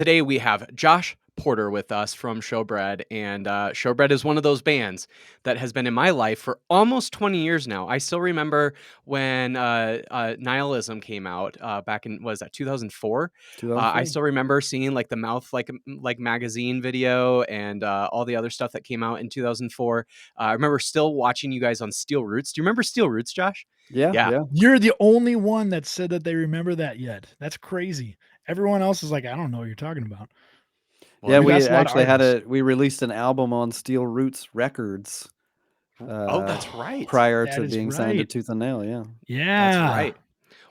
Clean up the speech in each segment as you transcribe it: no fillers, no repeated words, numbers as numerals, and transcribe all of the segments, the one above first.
Today we have Josh Porter with us from Showbread, and Showbread is one of those bands that has been in my life for almost 20 years now. I still remember when Nihilism came out back in, was that 2004? I 2004. still remember seeing like the Mouth like magazine video and all the other stuff that came out in 2004. I remember still watching you guys on Steel Roots. Do you remember Steel Roots, Josh? Yeah, Yeah. yeah. You're the only one that said that they remember that yet. That's crazy. Everyone else is like, I don't know what you're talking about. Well, Yeah, We've we asked a lot of actually artists. we released an album on Steel Roots Records oh, uh, that's right. prior That to is being signed to right. Tooth and Nail, yeah. That's Yeah. right.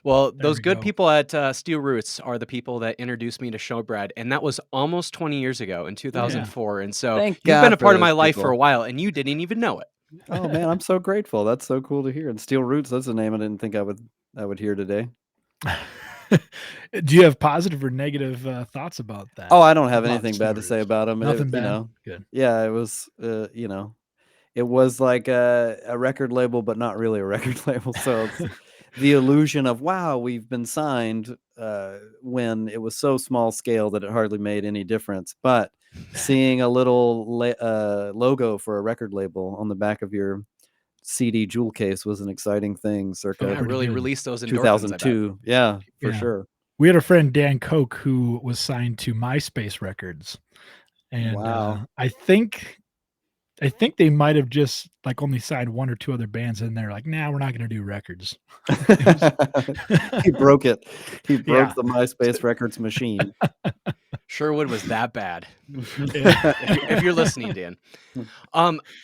Well, There those we good go. people at Steel Roots are the people that introduced me to Showbread, and that was almost 20 years ago in Yeah. 2004. And so Thank you've been a God for part of my those life for people. a while, and you didn't even know it. Oh man, I'm so grateful. That's so cool to hear. And Steel Roots, that's a name I didn't think I would hear today. Do you have positive or negative thoughts about that? Oh, I don't have About anything Steel bad to say Roots? about them. Nothing bad? Good. Yeah, it was it was like a record label, but not really a record label. So it's the illusion of, wow, we've been signed, when it was so small scale that it hardly made any difference. But seeing a little logo for a record label on the back of your CD jewel case was an exciting thing Felt circa Yeah, pretty really good. release those endorphins, I bet. 2002. Yeah, for Yeah. sure. We had a friend, Dan Koch, who was signed to MySpace Records. And Wow. I think they might have just like only signed one or two other bands in there, like, nah, we're not gonna do records. It was He broke it. He broke yeah. the MySpace Records machine. Sherwood was that bad. Yeah. If you're listening, Dan.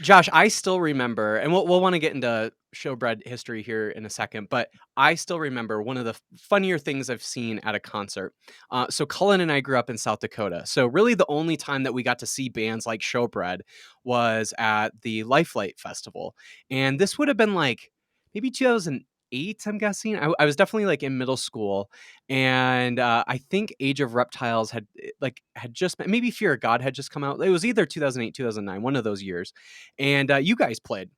Josh, I still remember, and we'll want to get into Showbread history here in a second, but I still remember one of the funnier things I've seen at a concert. So Cullen and I grew up in South Dakota, so really the only time that we got to see bands like Showbread was at the Lifelight Festival, and this would have been like maybe 2008. I'm guessing. I was definitely like in middle school, and I think Age of Reptiles had just maybe Fear of God had just come out. It was either 2008, 2009, one of those years, and you guys played.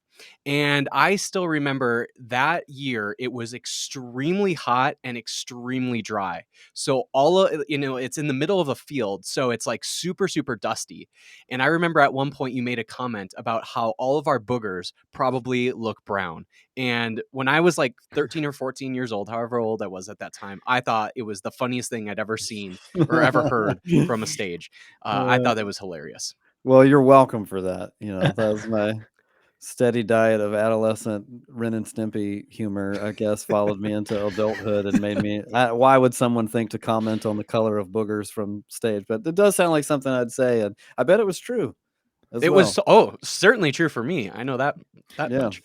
And I still remember that year it was extremely hot and extremely dry. So all of it's in the middle of a field, so it's like super super dusty. And I remember at one point you made a comment about how all of our boogers probably look brown. And when I was like 13 or 14 years old, however old I was at that time, I thought it was the funniest thing I'd ever seen or ever heard from a stage. I Uh, thought that was hilarious. well, you're welcome for that. That was my steady diet of adolescent Ren and Stimpy humor, I guess, followed me into adulthood and made me. Why would someone think to comment on the color of boogers from stage? But it does sound like something I'd say, and I bet it was true as It was well. certainly true for me. I know that Yeah, much.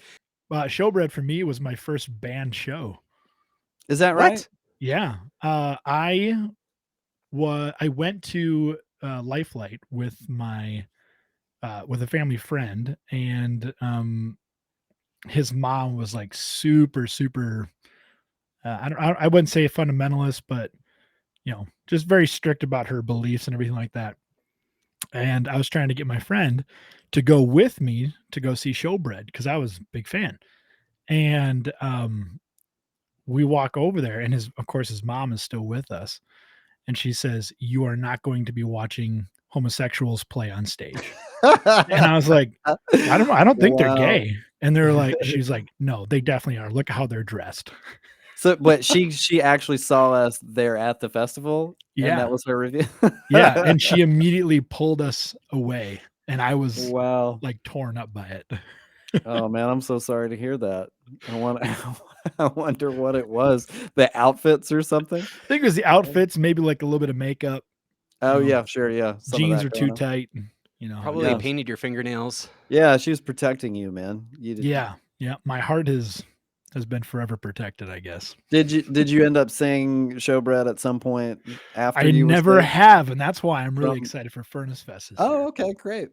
Showbread for me was my first band show. is that right? What? Yeah. I went to Lifelight with a family friend, and his mom was like super super. I wouldn't say a fundamentalist, but just very strict about her beliefs and everything like that. And I was trying to get my friend to go with me to go see Showbread because I was a big fan. And we walk over there, and of course his mom is still with us, and she says, "You are not going to be watching homosexuals play on stage." And I was like, I don't think they're Wow. gay. And she's like, no, they definitely are. Look how they're dressed. So, but she actually saw us there at the festival, and that Yeah. was her review. Yeah. And she immediately pulled us away. And I was Wow. like torn up by it. Oh man, I'm so sorry to hear that. I want I wonder what it was. The outfits or something? I think it was the outfits, maybe like a little bit of makeup, Oh yeah, sure, yeah. Some of jeans that are too going on. tight, Probably Yeah. just, painted your fingernails. Yeah, she was protecting you, man. You did yeah. Yeah. My heart has been forever protected, I guess. did you end up seeing Showbread at some point after I you were never saved have. And that's why I'm really from excited for Furnace Fest this Oh, year. okay, great.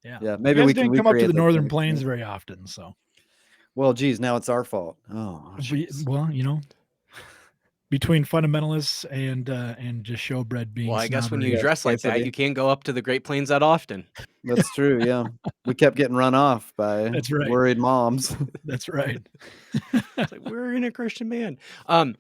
Yeah. Yeah, You maybe guys we can didn't come up to recreate the that same Northern Plains experience. very often. So, Well, geez, now it's our fault. Oh, jeez. well, between fundamentalists and just Showbread Well, being I guess when you snobbery. Yeah, dress like that, scarcity. you can't go up to the Great Plains that often. That's true, yeah. We kept getting run off by That's right. worried moms. That's right. It's like we're in a Christian band. Um,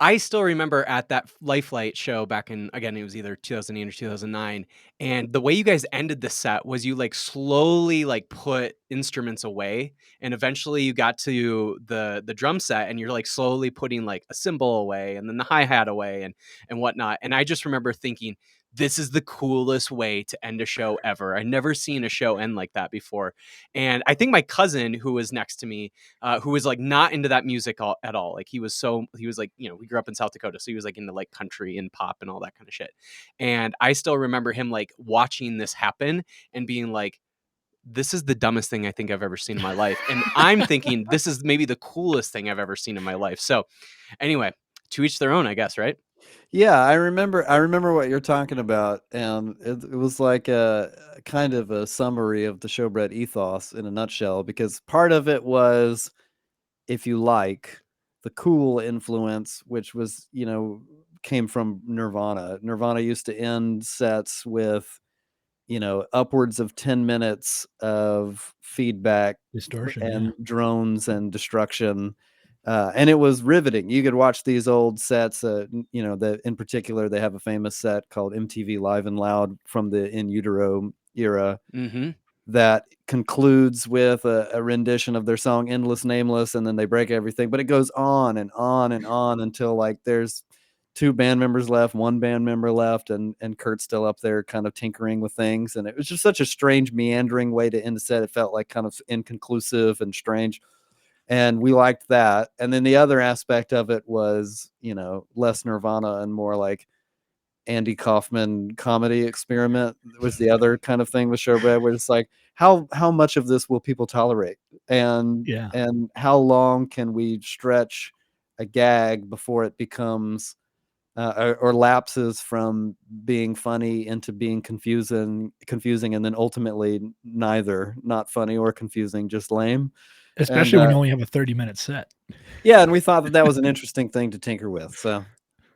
I still remember at that Lifelight show back in, again, it was either 2008 or 2009, and the way you guys ended the set was you, like, slowly, like, put instruments away, and eventually you got to the drum set, and you're, like, slowly putting, like, a cymbal away, and then the hi-hat away, and whatnot, and I just remember thinking, "This is the coolest way to end a show ever." I'd never seen a show end like that before, and I think my cousin, who was next to me, who was like not into that music at all. Like he was like, we grew up in South Dakota, so he was like into like country and pop and all that kind of shit. And I still remember him like watching this happen and being like, this is the dumbest thing I think I've ever seen in my life. And I'm thinking this is maybe the coolest thing I've ever seen in my life. So anyway, to each their own, I guess, right? Yeah, I remember what you're talking about, and it was like a kind of a summary of the Showbread ethos in a nutshell, because part of it was, if you like, the cool influence, which was, came from Nirvana. Nirvana used to end sets with, upwards of 10 minutes of feedback Distortion, yeah. and drones and destruction. And it was riveting. You could watch these old sets, that in particular, they have a famous set called MTV Live and Loud from the In Utero era Mm-hmm. that concludes with a rendition of their song Endless Nameless, and then they break everything. But it goes on and on and on until like there's two band members left, one band member left, and Kurt's still up there kind of tinkering with things. And it was just such a strange, meandering way to end the set. It felt like kind of inconclusive and strange. And we liked that. And then the other aspect of it was, less Nirvana and more like Andy Kaufman comedy experiment was the other kind of thing with Showbread, where it's like, how much of this will people tolerate? And Yeah. and how long can we stretch a gag before it becomes or lapses from being funny into being confusing, and then ultimately neither, not funny or confusing, just lame. And Especially when you only have a 30-minute set. yeah, and we thought that was an interesting thing to tinker with. So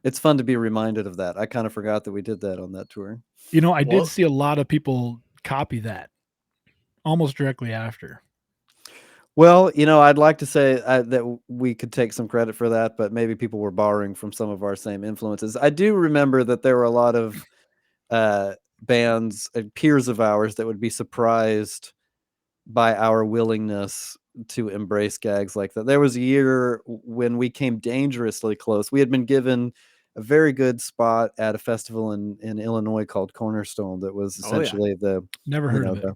it's fun to be reminded of that. I kind of forgot that we did that on that tour. I did Well, see a lot of people copy that almost directly after. Well, I'd like to say that we could take some credit for that, but maybe people were borrowing from some of our same influences. I do remember that there were a lot of bands and peers of ours that would be surprised by our willingness to embrace gags like that. There was a year when we came dangerously close. We had been given a very good spot at a festival in Illinois called Cornerstone that was oh yeah. essentially Never heard of it. the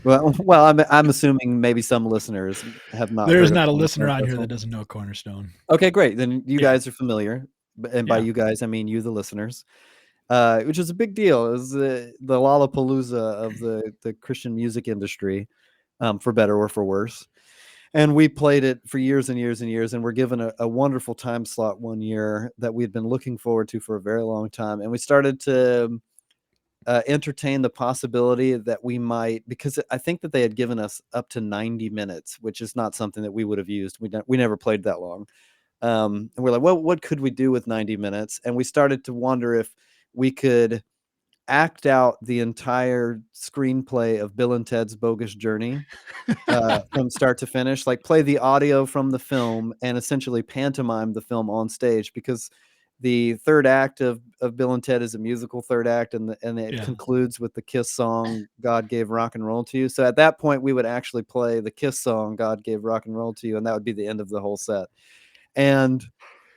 well, I'm assuming maybe some listeners have not There is heard of not a listener Cornerstone on here that Festival. doesn't know Cornerstone. Okay, great. Then you Yeah. guys are familiar, and by Yeah. you guys I mean you, the listeners. Which is a big deal. It was the Lollapalooza of the Christian music industry, for better or for worse. And we played it for years and years and years, and we're given a wonderful time slot one year that we'd been looking forward to for a very long time. And we started to entertain the possibility that we might, because I think that they had given us up to 90 minutes, which is not something that we would have used. We never played that long. And we're like, well, what could we do with 90 minutes? And we started to wonder if we could act out the entire screenplay of Bill and Ted's Bogus Journey from start to finish, like play the audio from the film and essentially pantomime the film on stage, because the third act of Bill and Ted is a musical third act, and it Yeah. concludes with the Kiss song "God Gave Rock and Roll to You." So at that point, we would actually play the Kiss song "God Gave Rock and Roll to You," and that would be the end of the whole set. And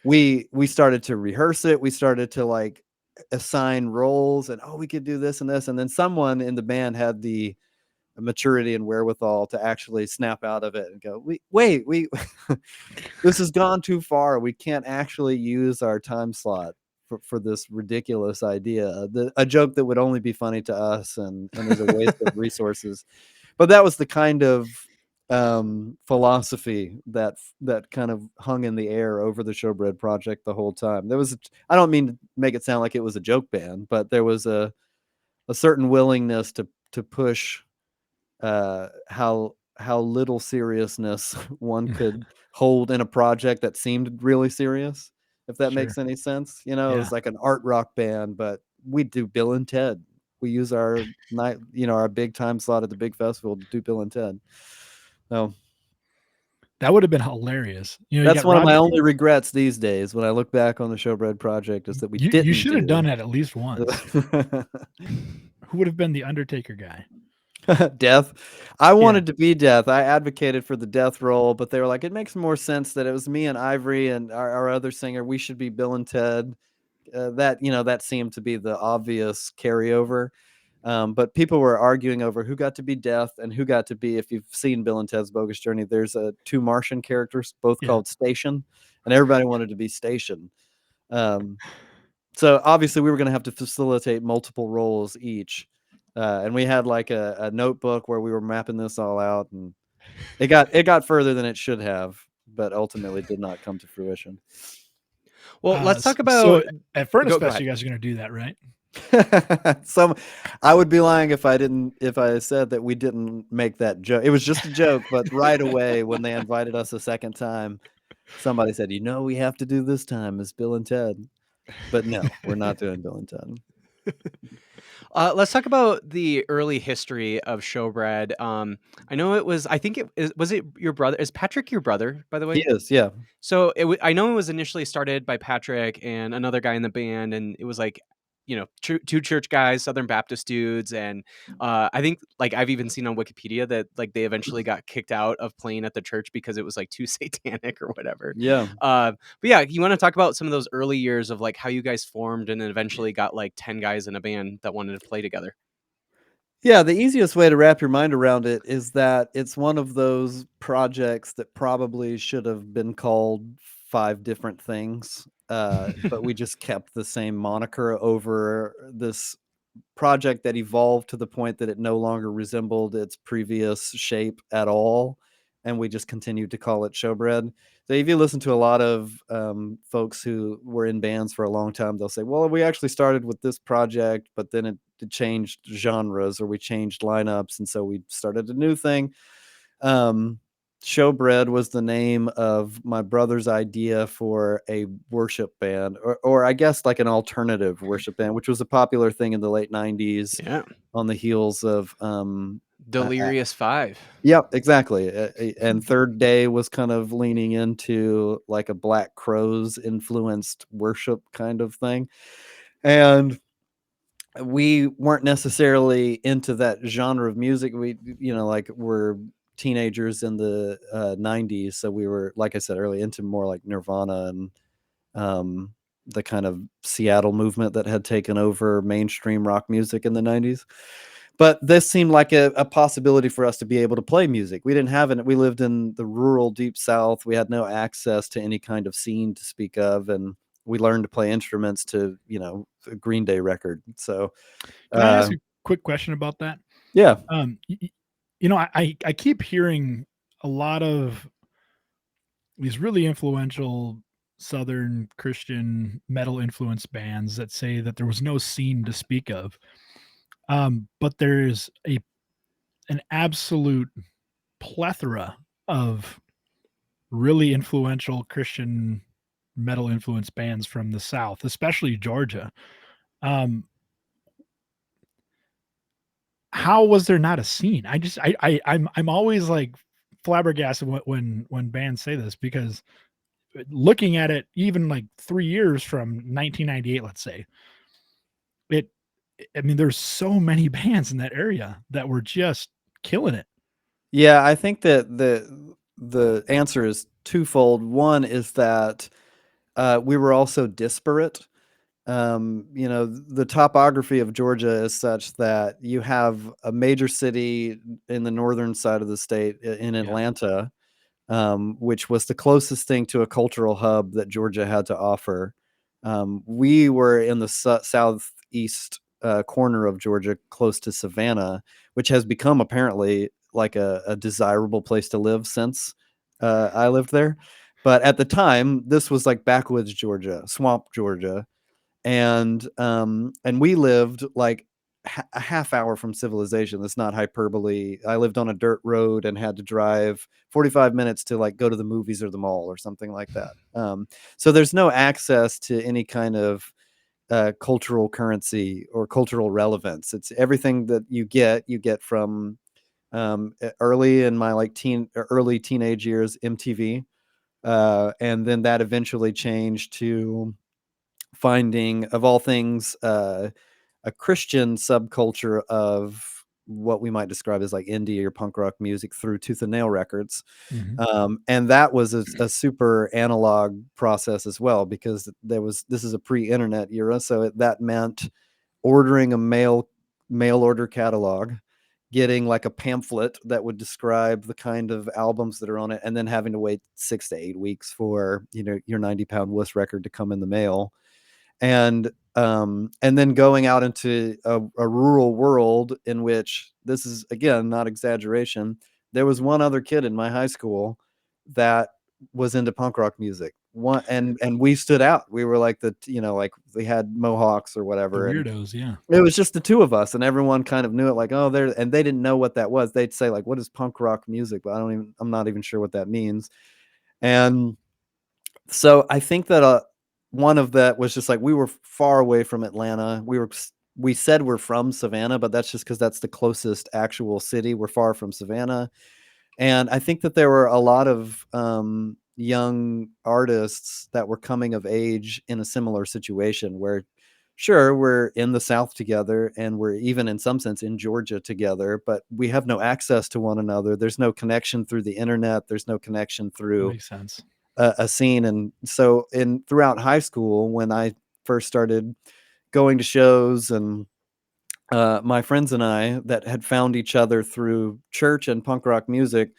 we started to rehearse it. We started to like assign roles, and we could do this and this, and then someone in the band had the maturity and wherewithal to actually snap out of it and go, we this has gone too far. We can't actually use our time slot for this ridiculous idea. A joke that would only be funny to us and is a waste of resources. But that was the kind of philosophy that kind of hung in the air over the Showbread project the whole time. I don't mean to make it sound like it was a joke band, but there was a certain willingness to push how little seriousness one could hold in a project that seemed really serious, if that Sure. makes any sense. It Yeah. was like an art rock band, but we do Bill and Ted. We use our our big time slot at the big festival to do Bill and Ted. So That would have been hilarious. You know, you That's got one of my Robbie. only regrets these days when I look back on the Showbread project is that we You didn't should have done do it at least once. Who would have been the Undertaker guy? Death. I Yeah. wanted to be Death. I advocated for the Death role, but they were like, it makes more sense that it was me and Ivory and our other singer. We should be Bill and Ted. That seemed to be the obvious carryover. But people were arguing over who got to be Death and who got to be, if you've seen Bill and Ted's Bogus Journey, there's two Martian characters, both Yeah. called Station, and everybody wanted to be Station. Um, so obviously we were going to have to facilitate multiple roles each. And we had like a notebook where we were mapping this all out, and it got further than it should have, but ultimately did not come to fruition. Well, let's talk So about at Furnace go Fest, you ahead. guys are going to do that, right? I would be lying if I said that we didn't make that joke. It was just a joke, but right away when they invited us a second time, somebody said, we have to do this time as Bill and Ted. But no, we're not doing Bill and Ted. Let's talk about the early history of Showbread. I know it was. I think was it your brother? Is Patrick your brother, by the He way? is, yeah. So I know it was initially started by Patrick and another guy in the band, and it was like, two church guys, Southern Baptist dudes, and I think like I've even seen on Wikipedia that like they eventually got kicked out of playing at the church because it was like too satanic or whatever. Yeah. But yeah, you want to talk about some of those early years of like how you guys formed and then eventually got like 10 guys in a band that wanted to play together. Yeah, the easiest way to wrap your mind around it is that it's one of those projects that probably should have been called 5 different things, but we just kept the same moniker over this project that evolved to the point that it no longer resembled its previous shape at all, and we just continued to call it Showbread. So if you listen to a lot of folks who were in bands for a long time, they'll say, well, we actually started with this project, but then it changed genres or we changed lineups, and so we started a new thing. um, Showbread was the name of my brother's idea for a worship band, or I guess like an alternative worship band, which was a popular thing in the late 90s Yeah. on the heels of Delirious 5. yep, exactly. And Third Day was kind of leaning into like a Black Crowes influenced worship kind of thing. And we weren't necessarily into that genre of music. We, like we're teenagers in the 90s. So we were, like I said earlier, into more like Nirvana and the kind of Seattle movement that had taken over mainstream rock music in the 90s. But this seemed like a possibility for us to be able to play music. We didn't have it. We lived in the rural deep South. We had no access to any kind of scene to speak of. And we learned to play instruments to, a Green Day record. So, Can I ask a quick question about that? yeah. I keep hearing a lot of these really influential Southern Christian metal influenced bands that say that there was no scene to speak of. But there's an absolute plethora of really influential Christian metal influenced bands from the South, especially Georgia. Um, how was there not a scene? I'm always like flabbergasted when bands say this, because looking at it, even like 3 years from 1998, let's say, it I mean, there's so many bands in that area that were just killing it. Yeah, I think that the answer is twofold. One is that we were also disparate. The topography of Georgia is such that you have a major city in the northern side of the state in Yeah. Atlanta, which was the closest thing to a cultural hub that Georgia had to offer. We were in the southeast corner of Georgia, close to Savannah, which has become apparently like a desirable place to live since I lived there. But at the time, this was like backwoods Georgia, swamp Georgia, and we lived like a half hour from civilization. That's not hyperbole. I lived on a dirt road and had to drive 45 minutes to like go to the movies or the mall or something like that. So there's no access to any kind of cultural currency or cultural relevance. It's everything that you get from early in my like early teenage years, MTV, and then that eventually changed to finding, of all things, a Christian subculture of what we might describe as like indie or punk rock music through Tooth and Nail Records. Mhm. And that was a super analog process as well, because this is a pre-internet era, so that meant ordering a mail order catalog, getting like a pamphlet that would describe the kind of albums that are on it, and then having to wait 6 to 8 weeks for your 90-pound wuss record to come in the mail. And then going out into a rural world in which, this is again not exaggeration, there was one other kid in my high school that was into punk rock music. One, and we stood out. We were like like we had mohawks or The whatever, and weirdos, yeah. it was just the two of us, and everyone kind of knew it, like, oh, and they didn't know what that was. They'd say like, what is punk rock music? But I'm not even sure what that means. And so I think that one of that was just like, we were far away from Atlanta. We said we're from Savannah, but that's just because that's the closest actual city. We're far from Savannah. And I think that there were a lot of young artists that were coming of age in a similar situation where, sure, we're in the South together, and we're even in some sense in Georgia together, but we have no access to one another. There's no connection through the internet. There's no connection That through makes sense. a scene. And so throughout high school, when I first started going to shows, and my friends and I that had found each other through church and punk rock music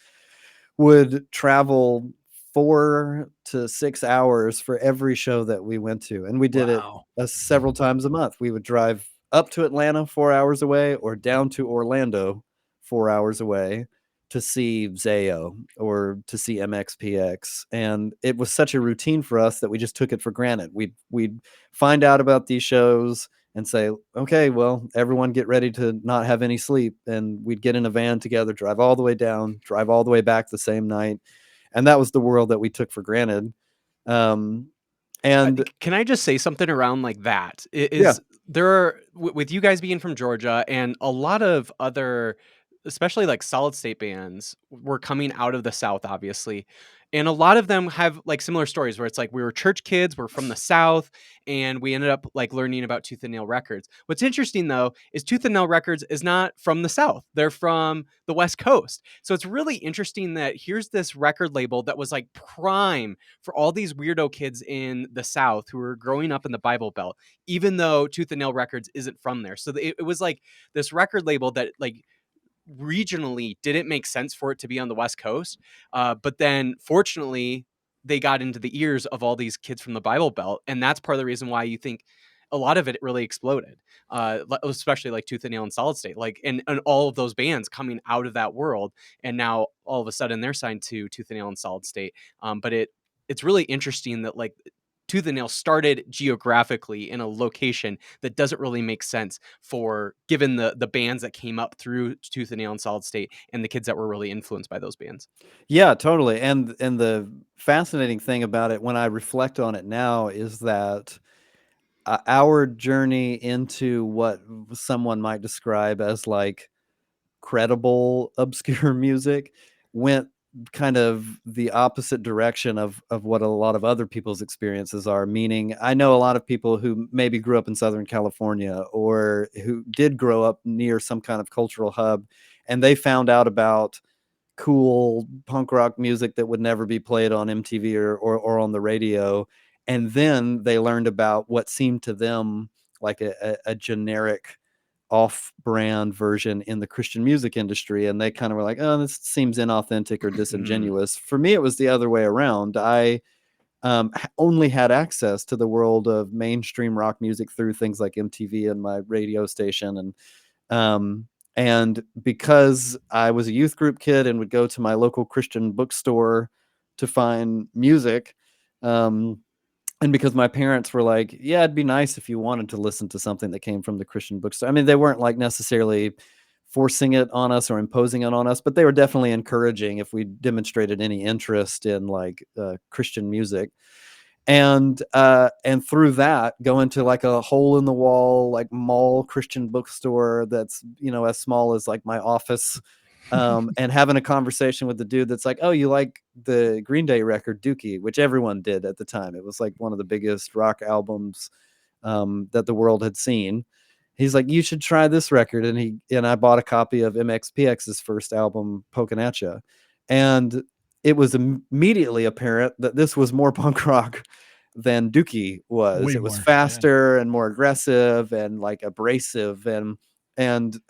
would travel 4 to 6 hours for every show that we went to. And we did it Wow. several times a month. We would drive up to Atlanta 4 hours away, or down to Orlando 4 hours away, to see Zayo or to see MXPX. And it was such a routine for us that we just took it for granted. We'd find out about these shows and say, okay, well, everyone get ready to not have any sleep. And we'd get in a van together, drive all the way down, drive all the way back the same night. And that was the world that we took for granted. Um, and Can I just say something around like that? yeah, Is there are with you guys being from Georgia and a lot of other, especially like solid state bands, were coming out of the South, obviously. And a lot of them have like similar stories where it's like we were church kids, we're from the South, and we ended up like learning about Tooth and Nail Records. What's interesting though is Tooth and Nail Records is not from the South; they're from the West Coast. So it's really interesting that here's this record label that was like prime for all these weirdo kids in the South who were growing up in the Bible Belt, even though Tooth and Nail Records isn't from there. So it was like this record label that like regionally didn't make sense for it to be on the West Coast. But then fortunately, they got into the ears of all these kids from the Bible Belt. And that's part of the reason why you think a lot of it really exploded, especially like Tooth and Nail and Solid State, like, and all of those bands coming out of that world. And now all of a sudden they're signed to Tooth and Nail and Solid State. But it's really interesting that like Tooth and Nail started geographically in a location that doesn't really make sense for given the bands that came up through Tooth and Nail and Solid State and the kids that were really influenced by those bands. yeah, totally. And the fascinating thing about it, when I reflect on it now, is that our journey into what someone might describe as like credible obscure music went kind of the opposite direction of what a lot of other people's experiences are. Meaning, I know a lot of people who maybe grew up in Southern California, or who did grow up near some kind of cultural hub, and they found out about cool punk rock music that would never be played on MTV or on the radio. And then they learned about what seemed to them like a generic off-brand version in the Christian music industry, and they kind of were like, oh, this seems inauthentic or disingenuous. For me, it was the other way around. I only had access to the world of mainstream rock music through things like MTV and my radio station. Um, and because I was a youth group kid and would go to my local Christian bookstore to find music, um, and because my parents were like, yeah, it'd be nice if you wanted to listen to something that came from the Christian bookstore. I mean, they weren't like necessarily forcing it on us or imposing it on us, but they were definitely encouraging if we demonstrated any interest in like Christian music. And through that, go into like a hole in the wall like mall Christian bookstore that's as small as like my office, and having a conversation with the dude that's like, "Oh, you like the Green Day record Dookie," which everyone did at the time. It was like one of the biggest rock albums that the world had seen. He's like, "You should try this record," and I bought a copy of MXPX's first album, Pokin' at Ya, and it was immediately apparent that this was more punk rock than Dookie was. Way It was more. Yeah. faster and more aggressive and like abrasive and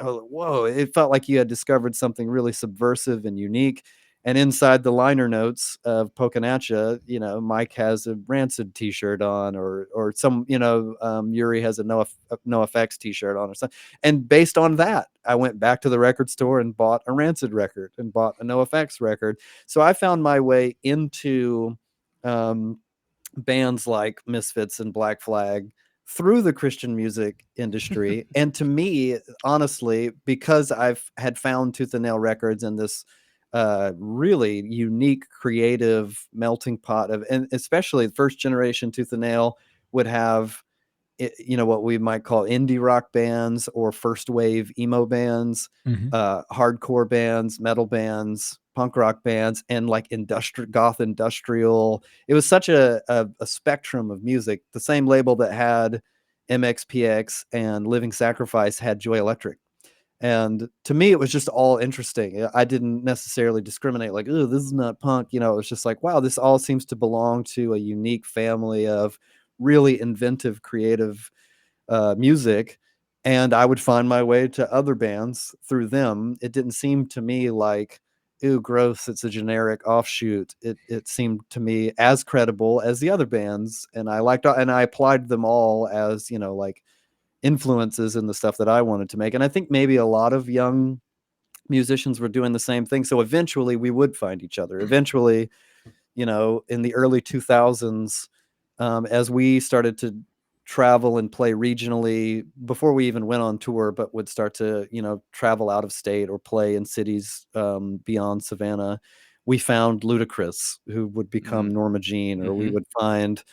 oh, whoa, it felt like you had discovered something really subversive and unique. And inside the liner notes of Pokin' at Ya, Mike has a Rancid T-shirt on, or some, Yuri has a No Effects T-shirt on, or something. And based on that, I went back to the record store and bought a Rancid record and bought a No Effects record. So I found my way into bands like Misfits and Black Flag through the Christian music industry. And to me, honestly, because I've had found Tooth and Nail Records and this really unique, creative melting pot of, and especially the first generation Tooth and Nail would have, what we might call indie rock bands or first wave emo bands, Mhm. hardcore bands, metal bands, punk rock bands, and like goth industrial. It was such a spectrum of music. The same label that had MXPX and Living Sacrifice had Joy Electric. And to me, it was just all interesting. I didn't necessarily discriminate like, oh, this is not punk. It was just like, wow, this all seems to belong to a unique family of really inventive, creative music. And I would find my way to other bands through them. It didn't seem to me like, ooh, gross, it's a generic offshoot. It seemed to me as credible as the other bands. And I applied them all as, like influences in the stuff that I wanted to make. And I think maybe a lot of young musicians were doing the same thing. So eventually we would find each other. Eventually, in the early 2000s, as we started to travel and play regionally before we even went on tour, but would start to, travel out of state or play in cities beyond Savannah, we found Ludacris, who would become Norma Jean, or we Mhm. would find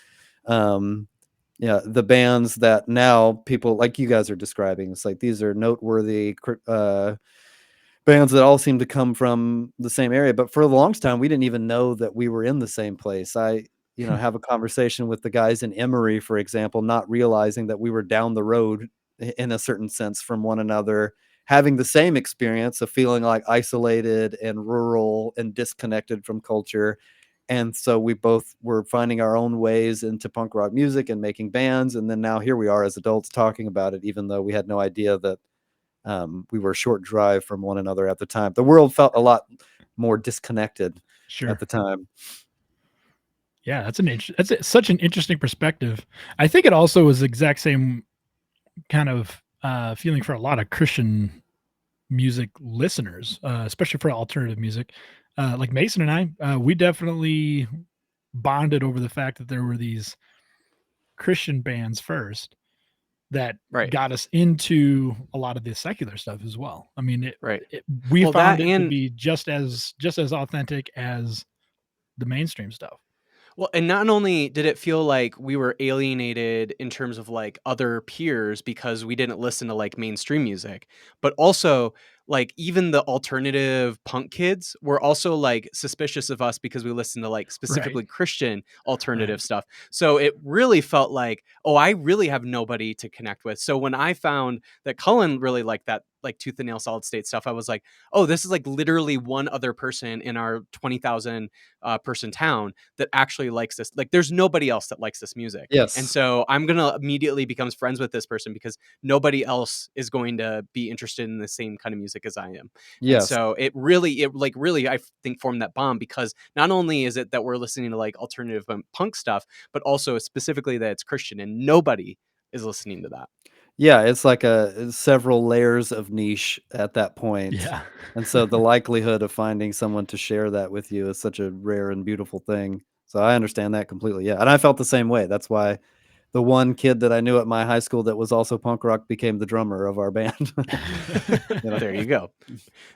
yeah, the bands that now people like you guys are describing. It's like these are noteworthy bands that all seem to come from the same area. But for the longest time, we didn't even know that we were in the same place. I, have a conversation with the guys in Emory, for example, not realizing that we were down the road in a certain sense from one another, having the same experience of feeling like isolated and rural and disconnected from culture. And so we both were finding our own ways into punk rock music and making bands. And then now here we are as adults talking about it, even though we had no idea that we were a short drive from one another at the time. The world felt a lot more disconnected at Sure. the time. Yeah, such an interesting perspective. I think it also was the exact same kind of feeling for a lot of Christian music listeners, especially for alternative music. Like Mason and we definitely bonded over the fact that there were these Christian bands first that Right, got us into a lot of the secular stuff as well. I mean, right. we Well, found that it to and be just as authentic as the mainstream stuff. Well, and not only did it feel like we were alienated in terms of like other peers because we didn't listen to like mainstream music, but also like even the alternative punk kids were also like suspicious of us because we listened to like Right. specifically Christian Right. alternative stuff. So it really felt like, oh, I really have nobody to connect with. So when I found that Cullen really liked that like Tooth and Nail Solid State stuff, I was like, oh, this is like literally one other person in our 20,000 person town that actually likes this. Like, there's nobody else that likes this music. And Yes. so I'm going to immediately become friends with this person because nobody else is going to be interested in the same kind of music as I am. And Yes. so it really, I think, formed that bond because not only is it that we're listening to like alternative punk stuff, but also specifically that it's Christian and nobody is listening to that. Yeah, it's like several layers of niche at that point. Yeah. And so the likelihood of finding someone to share that with you is such a rare and beautiful thing. So I understand that completely. Yeah. And I felt the same way. That's why the one kid that I knew at my high school that was also punk rock became the drummer of our band. You know? There you go.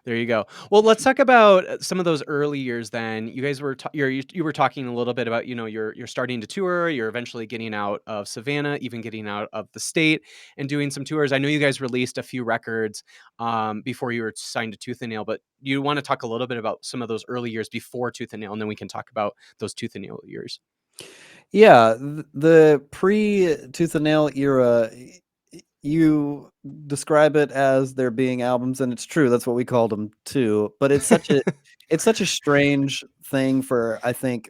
There you go. Well, let's talk about some of those early years then. You guys were you were talking a little bit about, you're starting to tour, you're eventually getting out of Savannah, even getting out of the state and doing some tours. I know you guys released a few records before you were signed to Tooth and Nail, but you want to talk a little bit about some of those early years before Tooth and Nail, and then we can talk about those Tooth and Nail years. Yeah, the pre Tooth and Nail era, you describe it as there being albums, and it's true. That's what we called them too. But it's such a strange thing for, I think,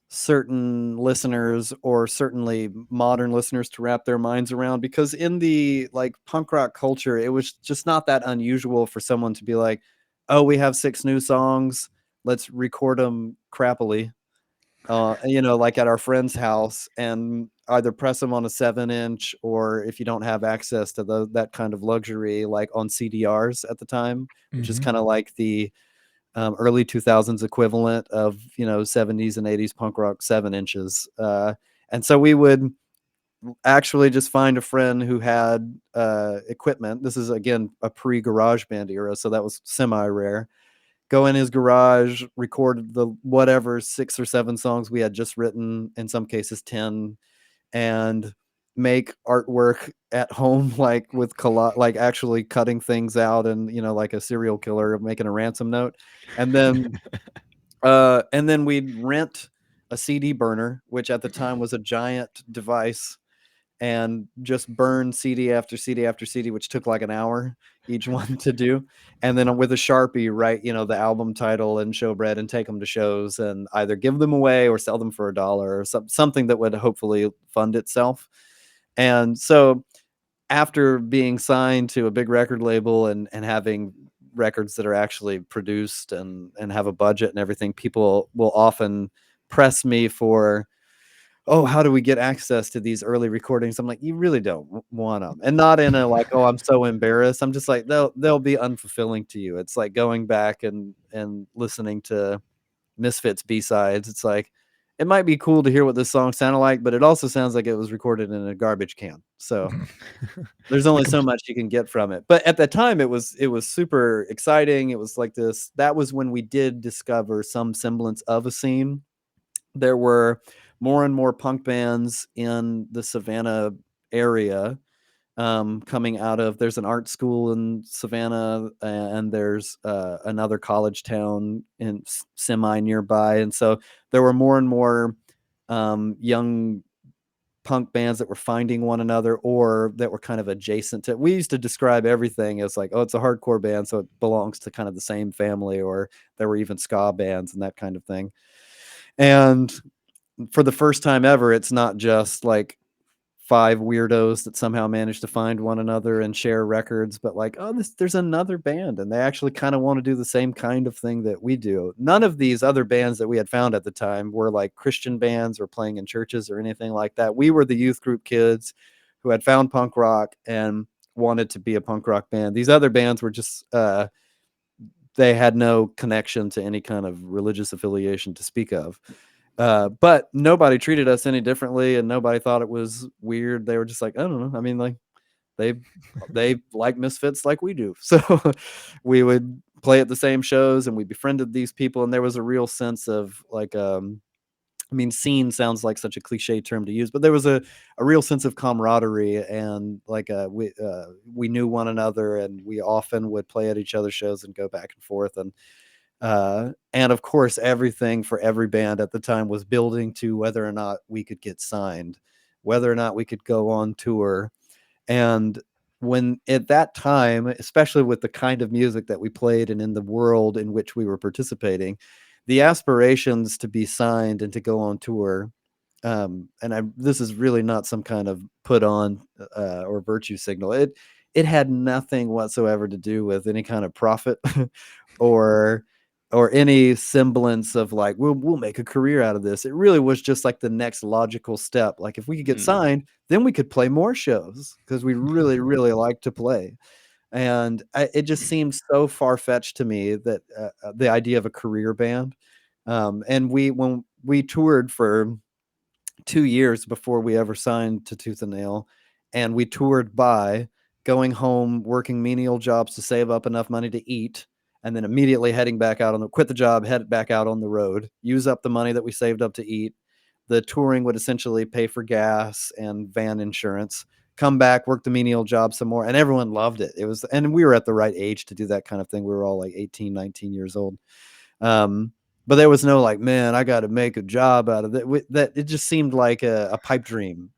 certain listeners, or certainly modern listeners, to wrap their minds around, because in the like punk rock culture, it was just not that unusual for someone to be like, oh, we have 6 new songs, let's record them crappily, like at our friend's house, and either press them on a 7-inch, or if you don't have access to that kind of luxury, like on CDRs at the time, which is Mhm. kind of like the early 2000s equivalent of 70s and 80s punk rock 7 inches. And so we would actually just find a friend who had equipment. This is again a pre-garage band era, so that was semi-rare. Go in his garage, record the whatever 6 or 7 songs we had just written, in some cases 10, and make artwork at home, like with like actually cutting things out, and like a serial killer making a ransom note. And then we'd rent a CD burner, which at the time was a giant device, and just burn CD after CD after CD, which took like an hour each one to do. And then with a Sharpie, write, the album title and Showbread, and take them to shows, and either give them away or sell them for $1, or something that would hopefully fund itself. And so after being signed to a big record label, and having records that are actually produced, and have a budget and everything, people will often press me for, oh, how do we get access to these early recordings? I'm like, you really don't want them. And not in a like, oh, I'm so embarrassed. I'm just like, they'll be unfulfilling to you. It's like going back and listening to Misfits B-sides. It's like, it might be cool to hear what this song sounded like, but it also sounds like it was recorded in a garbage can. So there's The only so compl much you can get from it. But at that time, it was super exciting. It was like this. That was when we did discover some semblance of a scene. There were more and more punk bands in the Savannah area, coming out of. There's an art school in Savannah, and there's another college town in semi nearby, and so there were more and more young punk bands that were finding one another, or that were kind of adjacent to. We used to describe everything as like, oh, it's a hardcore band, so it belongs to kind of the same family, or there were even ska bands and that kind of thing. And for the first time ever, it's not just like 5 weirdos that somehow managed to find one another and share records, but like, oh, there's another band, and they actually kind of want to do the same kind of thing that we do. None of these other bands that we had found at the time were like Christian bands or playing in churches or anything like that. We were the youth group kids who had found punk rock and wanted to be a punk rock band. These other bands were just they had no connection to any kind of religious affiliation to speak of. But nobody treated us any differently, and nobody thought it was weird. They were just like, I don't know. I mean, like, they they like Misfits like we do. So we would play at the same shows, and we befriended these people, and there was a real sense of like, I mean, scene sounds like such a cliche term to use, but there was a real sense of camaraderie, and like we knew one another, and we often would play at each other's shows and go back and forth. And of course, everything for every band at the time was building to whether or not we could get signed, whether or not we could go on tour. And when at that time, especially with the kind of music that we played and in the world in which we were participating, the aspirations to be signed and to go on tour, this is really not some kind of put on or virtue signal. It had nothing whatsoever to do with any kind of profit or any semblance of like, we'll make a career out of this. It really was just like the next logical step. Like, if we could get Mm. signed, then we could play more shows, because we really, really like to play. And it just seemed so far fetched to me that the idea of a career band. And when we toured for 2 years before we ever signed to Tooth and Nail, and we toured by, going home, working menial jobs to save up enough money to eat, and then immediately heading back out quit the job, head back out on the road, use up the money that we saved up to eat. The touring would essentially pay for gas and van insurance. Come back, work the menial job some more, and everyone loved it. And we were at the right age to do that kind of thing. We were all like 18, 19 years old. But there was no like, man, I got to make a job out of it. That it just seemed like a pipe dream,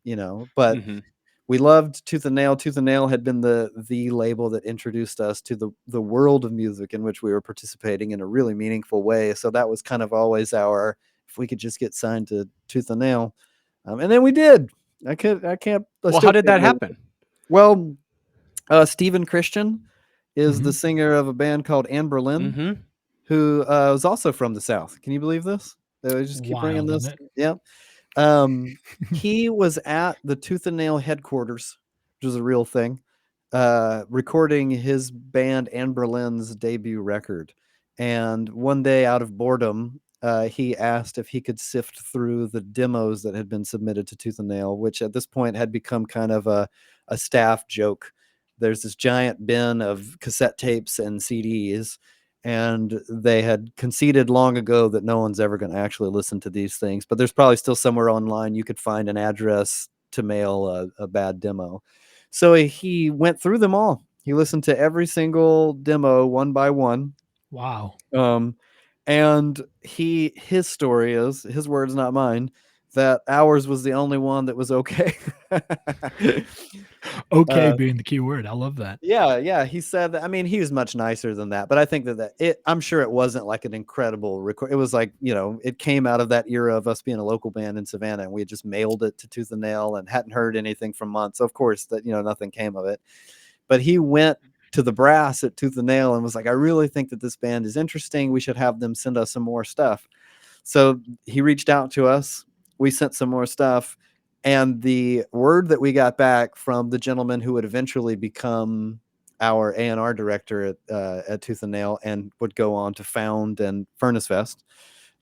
But Mhm. we loved Tooth and Nail. Tooth and Nail had been the label that introduced us to the world of music in which we were participating in a really meaningful way. So that was kind of always if we could just get signed to Tooth and Nail, and then we did. I Well, how still did can't that believe it. happen? Well, Stephen Christian is the Mhm. singer of a band called Anne Berlin, Mhm. who was also from the South. Can you believe this? They just keep bringing Wild, isn't this. it? Yeah. Um, he was at the Tooth and Nail headquarters, which is a real thing, recording his band Anne Berlin's debut record. And one day, out of boredom, he asked if he could sift through the demos that had been submitted to Tooth and Nail, which at this point had become kind of a staff joke. There's this giant bin of cassette tapes and CDs, and they had conceded long ago that no one's ever going to actually listen to these things, but there's probably still somewhere online you could find an address to mail a bad demo. So he went through them all. He listened to every single demo one by one. Wow. um, and his story is, his words not mine, that ours was the only one that was okay. Okay uh, being the key word. I love that. yeah. He said that. I mean, he was much nicer than that, but I think I'm sure it wasn't like an incredible record. It was like, it came out of that era of us being a local band in Savannah, and we had just mailed it to Tooth and Nail and hadn't heard anything for months. Of course, that nothing came of it. But he went to the brass at Tooth and Nail and was like, I really think that this band is interesting. We should have them send us some more stuff. So he reached out to us. We sent some more stuff. And the word that we got back from the gentleman who would eventually become our A&R director at Tooth and Nail and would go on to found and Furnace Fest,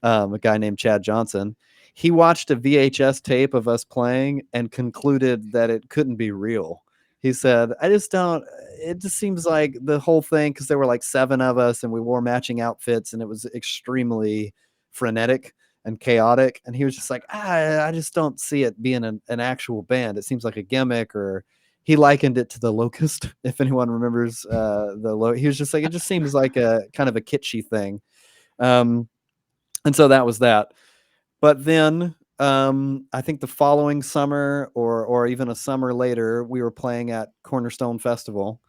a guy named Chad Johnson, he watched a VHS tape of us playing and concluded that it couldn't be real. He said, it just seems like the whole thing, because there were like 7 of us and we wore matching outfits and it was extremely frenetic and chaotic. And he was just like, I just don't see it being an actual band. It seems like a gimmick. Or he likened it to the Locust, if anyone remembers he was just like, it just seems like a kind of a kitschy thing. And so that was that. But then I think the following summer, or even a summer later, we were playing at Cornerstone Festival,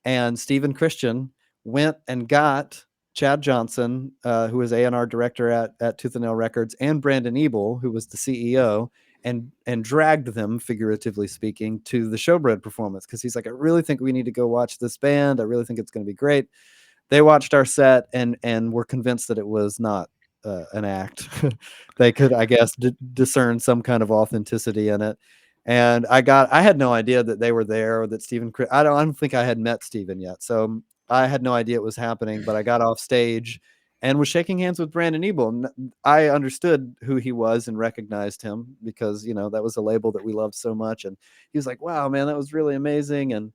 and Stephen Christian went and got Chad Johnson, who was A&R director at Tooth and Nail Records, and Brandon Ebel, who was the CEO, and dragged them, figuratively speaking, to the Showbread performance, because he's like, I really think we need to go watch this band. I really think it's going to be great. They watched our set and were convinced that it was not an act. They could, I guess, discern some kind of authenticity in it. And I had no idea that they were there, or that I don't think I had met Stephen yet. So I had no idea it was happening, but I got off stage and was shaking hands with Brandon Ebel. And I understood who he was and recognized him, because, that was a label that we loved so much. And he was like, wow, man, that was really amazing. And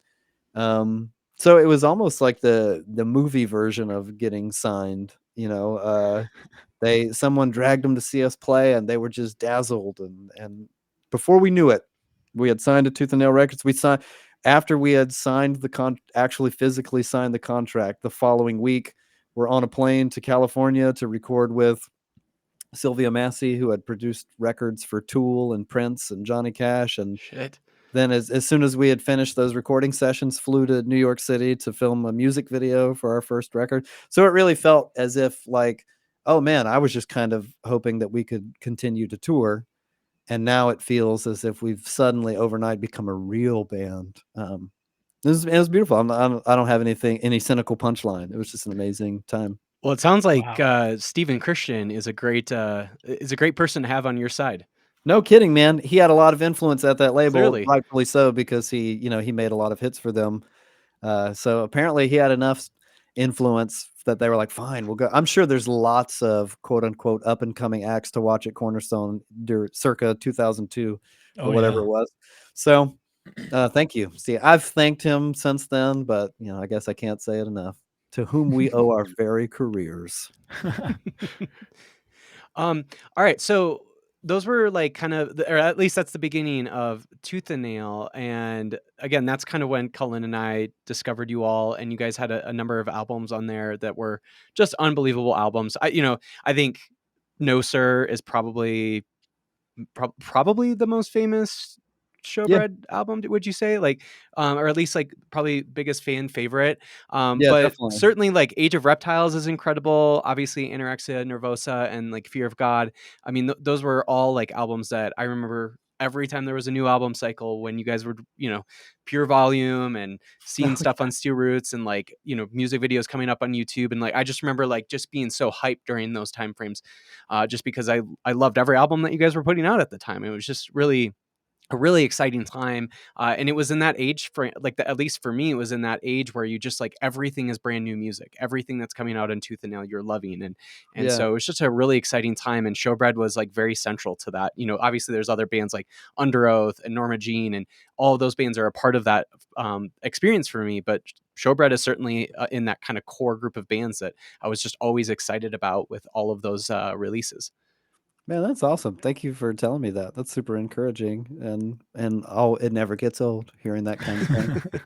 so it was almost like the movie version of getting signed. Someone dragged them to see us play, and they were just dazzled. And before we knew it, we had signed to Tooth and Nail Records. We signed after we had signed actually physically signed the contract. The following week, we're on a plane to California to record with Sylvia Massey, who had produced records for Tool and Prince and Johnny Cash. And Shit. then as soon as we had finished those recording sessions, flew to New York City to film a music video for our first record. So it really felt as if, like, oh man, I was just kind of hoping that we could continue to tour. And now it feels as if we've suddenly overnight become a real band. It was beautiful. I don't have any cynical punchline. It was just an amazing time. Well, it sounds like, Wow. Stephen Christian is a great person to have on your side. No kidding, man. He had a lot of influence at that label, Clearly. rightfully so, because he made a lot of hits for them. So apparently he had enough influence that they were like, fine, we'll go. I'm sure there's lots of quote unquote up and coming acts to watch at Cornerstone circa 2002 or Oh whatever yeah. it was. So thank you. See, I've thanked him since then, but I guess I can't say it enough. To whom we owe our very careers. Um, all right, so those were like kind of, or at least that's the beginning of Tooth and Nail, and again, that's kind of when Cullen and I discovered you all, and you guys had a number of albums on there that were just unbelievable albums. I think No Sir is probably the most famous Yeah, Showbread album, would you say? Like, or at least like probably biggest fan favorite. yeah, But definitely. certainly like Age of Reptiles is incredible. Obviously Anorexia Nervosa and like Fear of God. I mean, those were all like albums that I remember every time there was a new album cycle when you guys were, Pure Volume and seeing Oh stuff yeah, on Steel Roots and like, music videos coming up on YouTube. And like, I just remember like just being so hyped during those time frames, just because I loved every album that you guys were putting out at the time. It was just really a really exciting time, and it was in that age frame, like at least for me, it was in that age where you just like everything is brand new music, everything that's coming out in Tooth and Nail you're loving, and yeah, so it was just a really exciting time, and Showbread was like very central to that. Obviously there's other bands like Under Oath and Norma Jean, and all of those bands are a part of that experience for me, but Showbread is certainly in that kind of core group of bands that I was just always excited about with all of those releases. man, that's awesome. Thank you for telling me that. That's super encouraging, and oh, it never gets old hearing that kind of thing.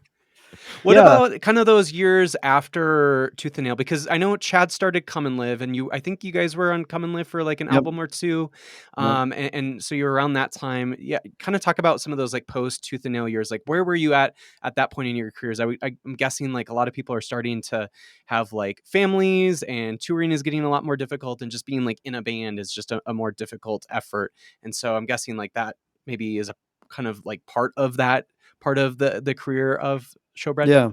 What Yeah, about kind of those years after Tooth and Nail? Because I know Chad started Come and Live, and I think you guys were on Come and Live for like an yep, album or two, yep. and so you're around that time. Yeah, kind of talk about some of those like post Tooth and Nail years. Like, where were you at that point in your careers? I'm guessing like a lot of people are starting to have like families, and touring is getting a lot more difficult, and just being like in a band is just a more difficult effort. And so I'm guessing like that maybe is a kind of like part of the career of Showbread. Yeah,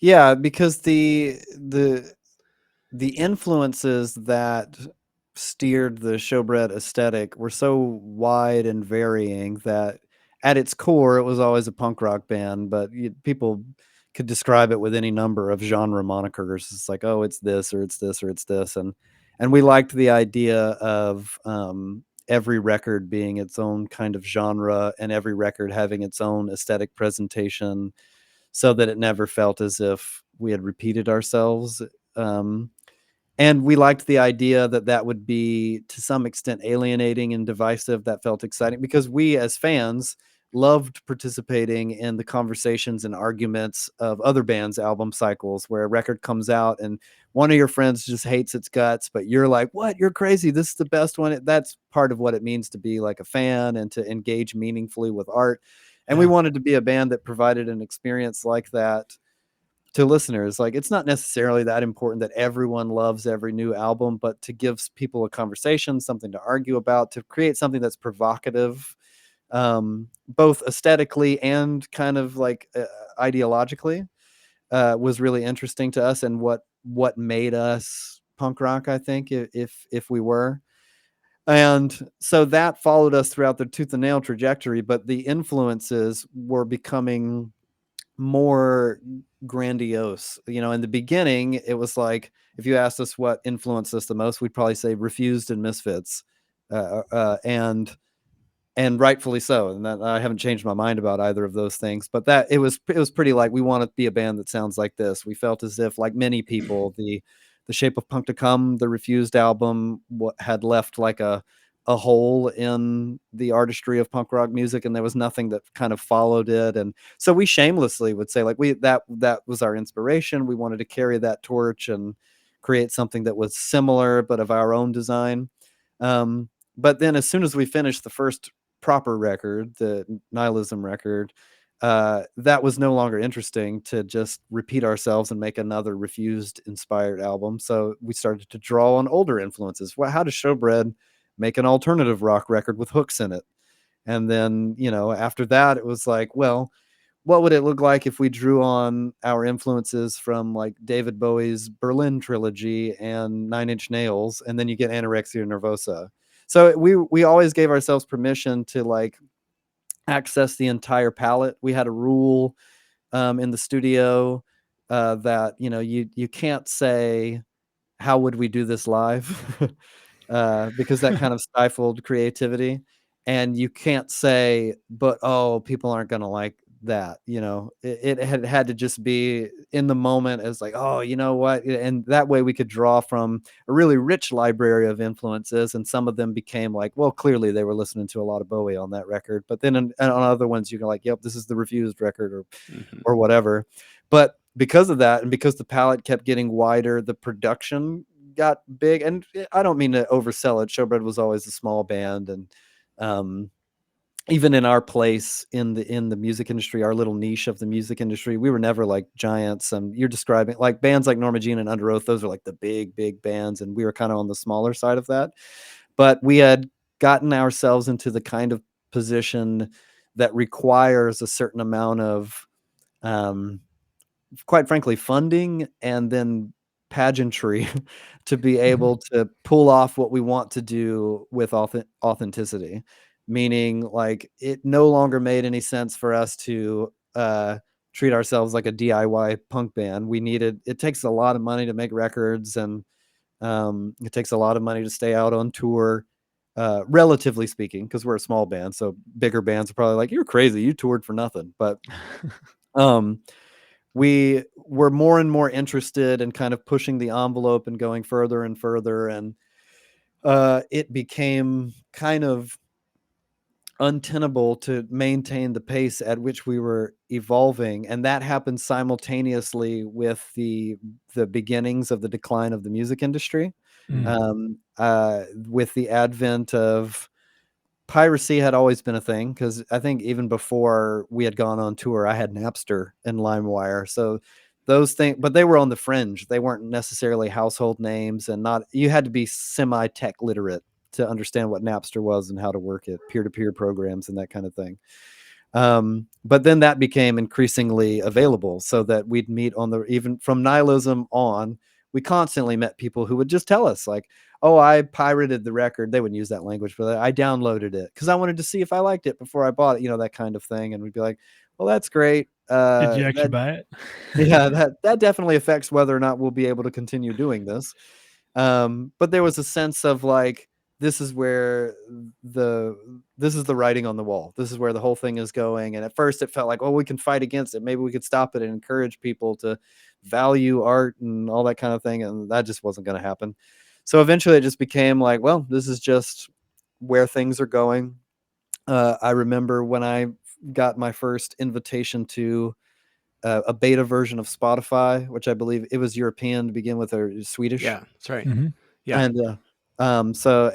yeah, because the influences that steered the Showbread aesthetic were so wide and varying that at its core, it was always a punk rock band, but people could describe it with any number of genre monikers. It's like, oh, it's this or it's this or it's this, and we liked the idea of every record being its own kind of genre and every record having its own aesthetic presentation, so that it never felt as if we had repeated ourselves. Um, and we liked the idea that that would be to some extent alienating and divisive. That felt exciting because we as fans loved participating in the conversations and arguments of other bands' album cycles where a record comes out and one of your friends just hates its guts, but you're like, what? You're crazy. This is the best one. That's part of what it means to be like a fan and to engage meaningfully with art. And we Yeah. wanted to be a band that provided an experience like that to listeners. Like, it's not necessarily that important that everyone loves every new album, but to give people a conversation, something to argue about, to create something that's provocative, both aesthetically and kind of like ideologically, was really interesting to us, and what made us punk rock, I think, if we were. And so that followed us throughout the Tooth and Nail trajectory, but the influences were becoming more grandiose. In the beginning, it was like, if you asked us what influenced us the most, we'd probably say Refused and Misfits, and rightfully so. And that I haven't changed my mind about either of those things. But that it was pretty like, we want to be a band that sounds like this. We felt as if, like many people, the Shape of Punk to Come, the Refused album, had left like a hole in the artistry of punk rock music, and there was nothing that kind of followed it. And so we shamelessly would say, like, that was our inspiration. We wanted to carry that torch and create something that was similar but of our own design. But then as soon as we finished the first proper record, the Nihilism record, that was no longer interesting to just repeat ourselves and make another Refused inspired album. So we started to draw on older influences. Well, how does Showbread make an alternative rock record with hooks in it? And then, after that, it was like, well, what would it look like if we drew on our influences from like David Bowie's Berlin trilogy and Nine Inch Nails, and then you get Anorexia Nervosa. So we always gave ourselves permission to like access the entire palette. We had a rule in the studio that you can't say, how would we do this live? Because that kind of stifled creativity. And you can't say, but oh, people aren't going to like that. It had to just be in the moment as like, oh, you know what? And that way we could draw from a really rich library of influences. And some of them became like, well, clearly they were listening to a lot of Bowie on that record. But then on other ones, you can like, yep, this is the Refused record Mhm. or whatever. But because of that, and because the palette kept getting wider, the production got big. And I don't mean to oversell it. Showbread was always a small band, and um, even in our place in the music industry, our little niche of the music industry, we were never like giants. And you're describing like bands like Norma Jean and Under Oath; those are like the big bands, and we were kind of on the smaller side of that. But we had gotten ourselves into the kind of position that requires a certain amount of um, quite frankly, funding and then pageantry to be able to pull off what we want to do with authenticity. Meaning, like, it no longer made any sense for us to treat ourselves like a DIY punk band. It takes a lot of money to make records, and it takes a lot of money to stay out on tour. Relatively speaking, because we're a small band, so bigger bands are probably like, "You're crazy, you toured for nothing." But um, we were more and more interested in kind of pushing the envelope and going further and further. And it became kind of untenable to maintain the pace at which we were evolving. And that happened simultaneously with the beginnings of the decline of the music industry. Mm. With the advent of piracy had always been a thing, because I think even before we had gone on tour, I had Napster and LimeWire. So those things, but they were on the fringe. They weren't necessarily household names, and not you had to be semi-tech literate to understand what Napster was and how to work it, peer-to-peer programs and that kind of thing. But then that became increasingly available, so that we'd meet on the even from nihilism on. We constantly met people who would just tell us like, "Oh, I pirated the record." They wouldn't use that language, but I downloaded it because I wanted to see if I liked it before I bought it. That kind of thing. And we'd be like, "Well, that's great." Did you actually That buy it? Yeah, that definitely affects whether or not we'll be able to continue doing this. But there was a sense of like, this is where the this is the writing on the wall. This is where the whole thing is going. And at first it felt like, oh, we can fight against it. Maybe we could stop it and encourage people to value art and all that kind of thing. And that just wasn't going to happen. So eventually it just became like, well, this is just where things are going. I remember when I got my first invitation to a beta version of Spotify, which I believe it was European to begin with, or Swedish. Yeah, that's right. Mhm. Yeah. And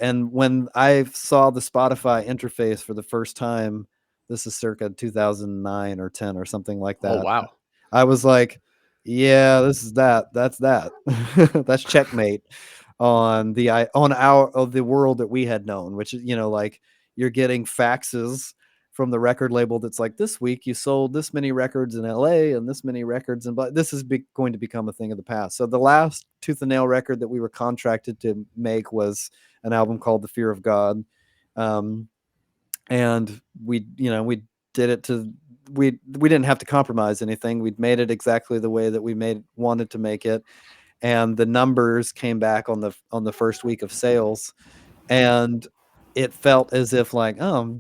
and when I saw the Spotify interface for the first time, this is circa 2009 or 10 or something like Oh, that. wow. I was like, yeah, this is that. That's that. That's checkmate on the world that we had known, which is, like, you're getting faxes from the record label that's like, this week you sold this many records in LA and this many records, and but this is going to become a thing of the past. So the last Tooth and Nail record that we were contracted to make was an album called The Fear of God. Um, and we did it to we didn't have to compromise anything. We'd made it exactly the way that we wanted to make it. And the numbers came back on the first week of sales, and it felt as if like, oh,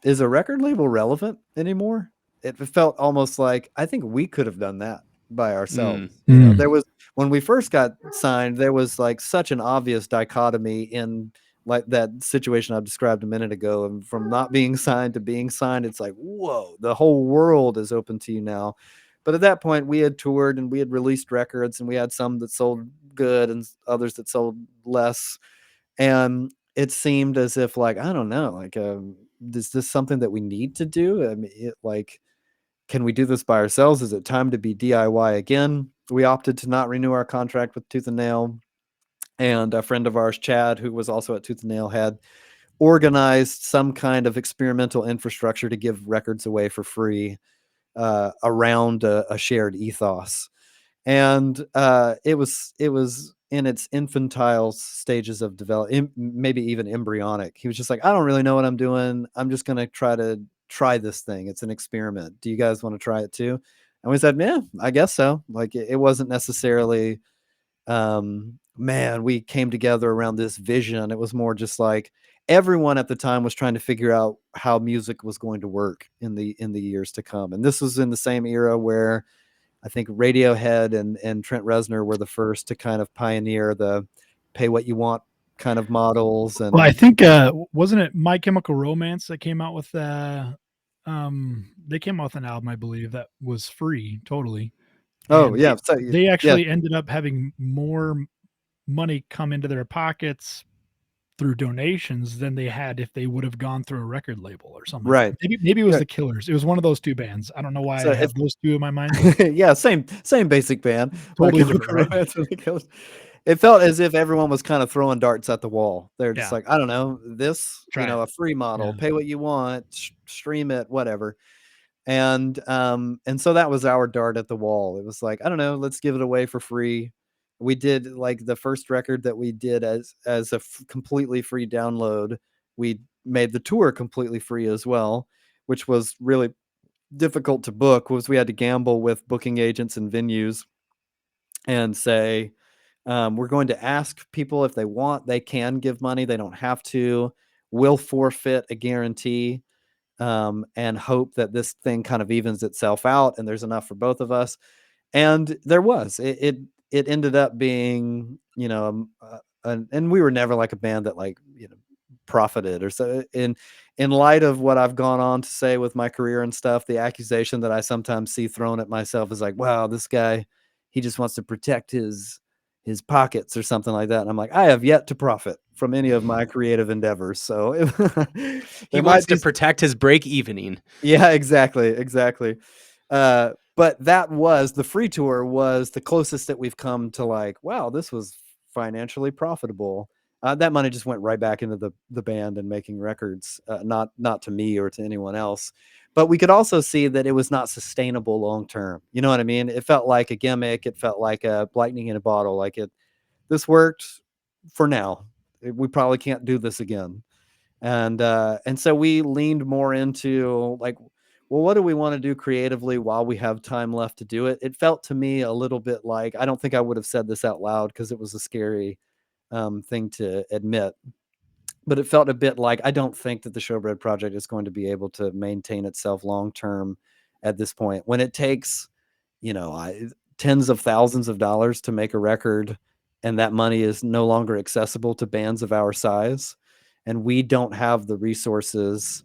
is a record label relevant anymore? It felt almost like, I think we could have done that by ourselves. Mm. Mm. There was, when we first got signed, there was like such an obvious dichotomy in like that situation I've described a minute ago, and from not being signed to being signed, it's like, whoa, the whole world is open to you now. But at that point, we had toured and we had released records, and we had some that sold good and others that sold less. And it seemed as if like, I don't know, like, is this something that we need to do? I mean, like, can we do this by ourselves? Is it time to be DIY again? We opted to not renew our contract with Tooth and Nail. And a friend of ours, Chad, who was also at Tooth and Nail, had organized some kind of experimental infrastructure to give records away for free around a shared ethos. And it was in its infantile stages of development, maybe even embryonic. He was just like, I don't really know what I'm doing. I'm just going to try this thing. It's an experiment. Do you guys want to try it too? And we said, yeah, I guess so. Like it wasn't necessarily, man, we came together around this vision. It was more just like everyone at the time was trying to figure out how music was going to work in the years to come. And this was in the same era where I think Radiohead and Trent Reznor were the first to kind of pioneer the pay what you want kind of models. Well, I And think wasn't it My Chemical Romance that came out with they came out with an album, I believe, that was free totally. oh And yeah, so they yeah, actually ended up having more money come into their pockets through donations than they had if they would have gone through a record label or something like that. right. Maybe it was Yeah. the Killers. It was one of those two bands. I don't know why So I if have those two in my mind, but yeah, same basic band. My totally different, Chemical right? Romance and the Killers. It felt as if everyone was kind of throwing darts at the wall. They're just Yeah, like, I don't know, this, try it. a free model, Yeah. pay what you want, stream it, whatever. And so that was our dart at the wall. It was like, I don't know, let's give it away for free. We did like the first record that we did as a completely free download. We made the tour completely free as well, which was really difficult to book. Was we had to gamble with booking agents and venues and say, we're going to ask people if they want, they can give money, they don't have to. We'll forfeit a guarantee, and hope that this thing kind of evens itself out and there's enough for both of us. And there was. It ended up being, and we were never like a band that like, profited or so. In light of what I've gone on to say with my career and stuff, the accusation that I sometimes see thrown at myself is like, wow, this guy, he just wants to protect his pockets or something like that. And I'm like, I have yet to profit from any of my creative endeavors. So He there might wants be, to protect his break evening. yeah, exactly. But that was the free tour was the closest that we've come to like, wow, this was financially profitable. That money just went right back into the band and making records, not to me or to anyone else. But we could also see that it was not sustainable long term. You know what I mean? It felt like a gimmick. It felt like a lightning in a bottle. Like this worked for now. We probably can't do this again. And so we leaned more into like, well, what do we want to do creatively while we have time left to do it? It felt to me a little bit like, I don't think I would have said this out loud because it was a scary thing to admit, but it felt a bit like I don't think that the Showbread project is going to be able to maintain itself long term at this point when it takes, tens of thousands of dollars to make a record, and that money is no longer accessible to bands of our size, and we don't have the resources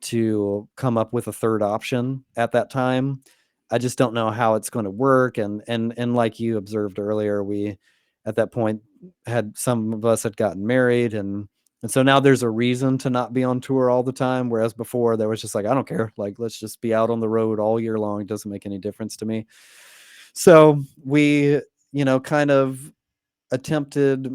to come up with a third option at that time. I just don't know how it's going to work. And like you observed earlier, we at that point had some of us had gotten married, and so now there's a reason to not be on tour all the time. Whereas before there was just like, I don't care. Like, let's just be out on the road all year long. It doesn't make any difference to me. So we, kind of attempted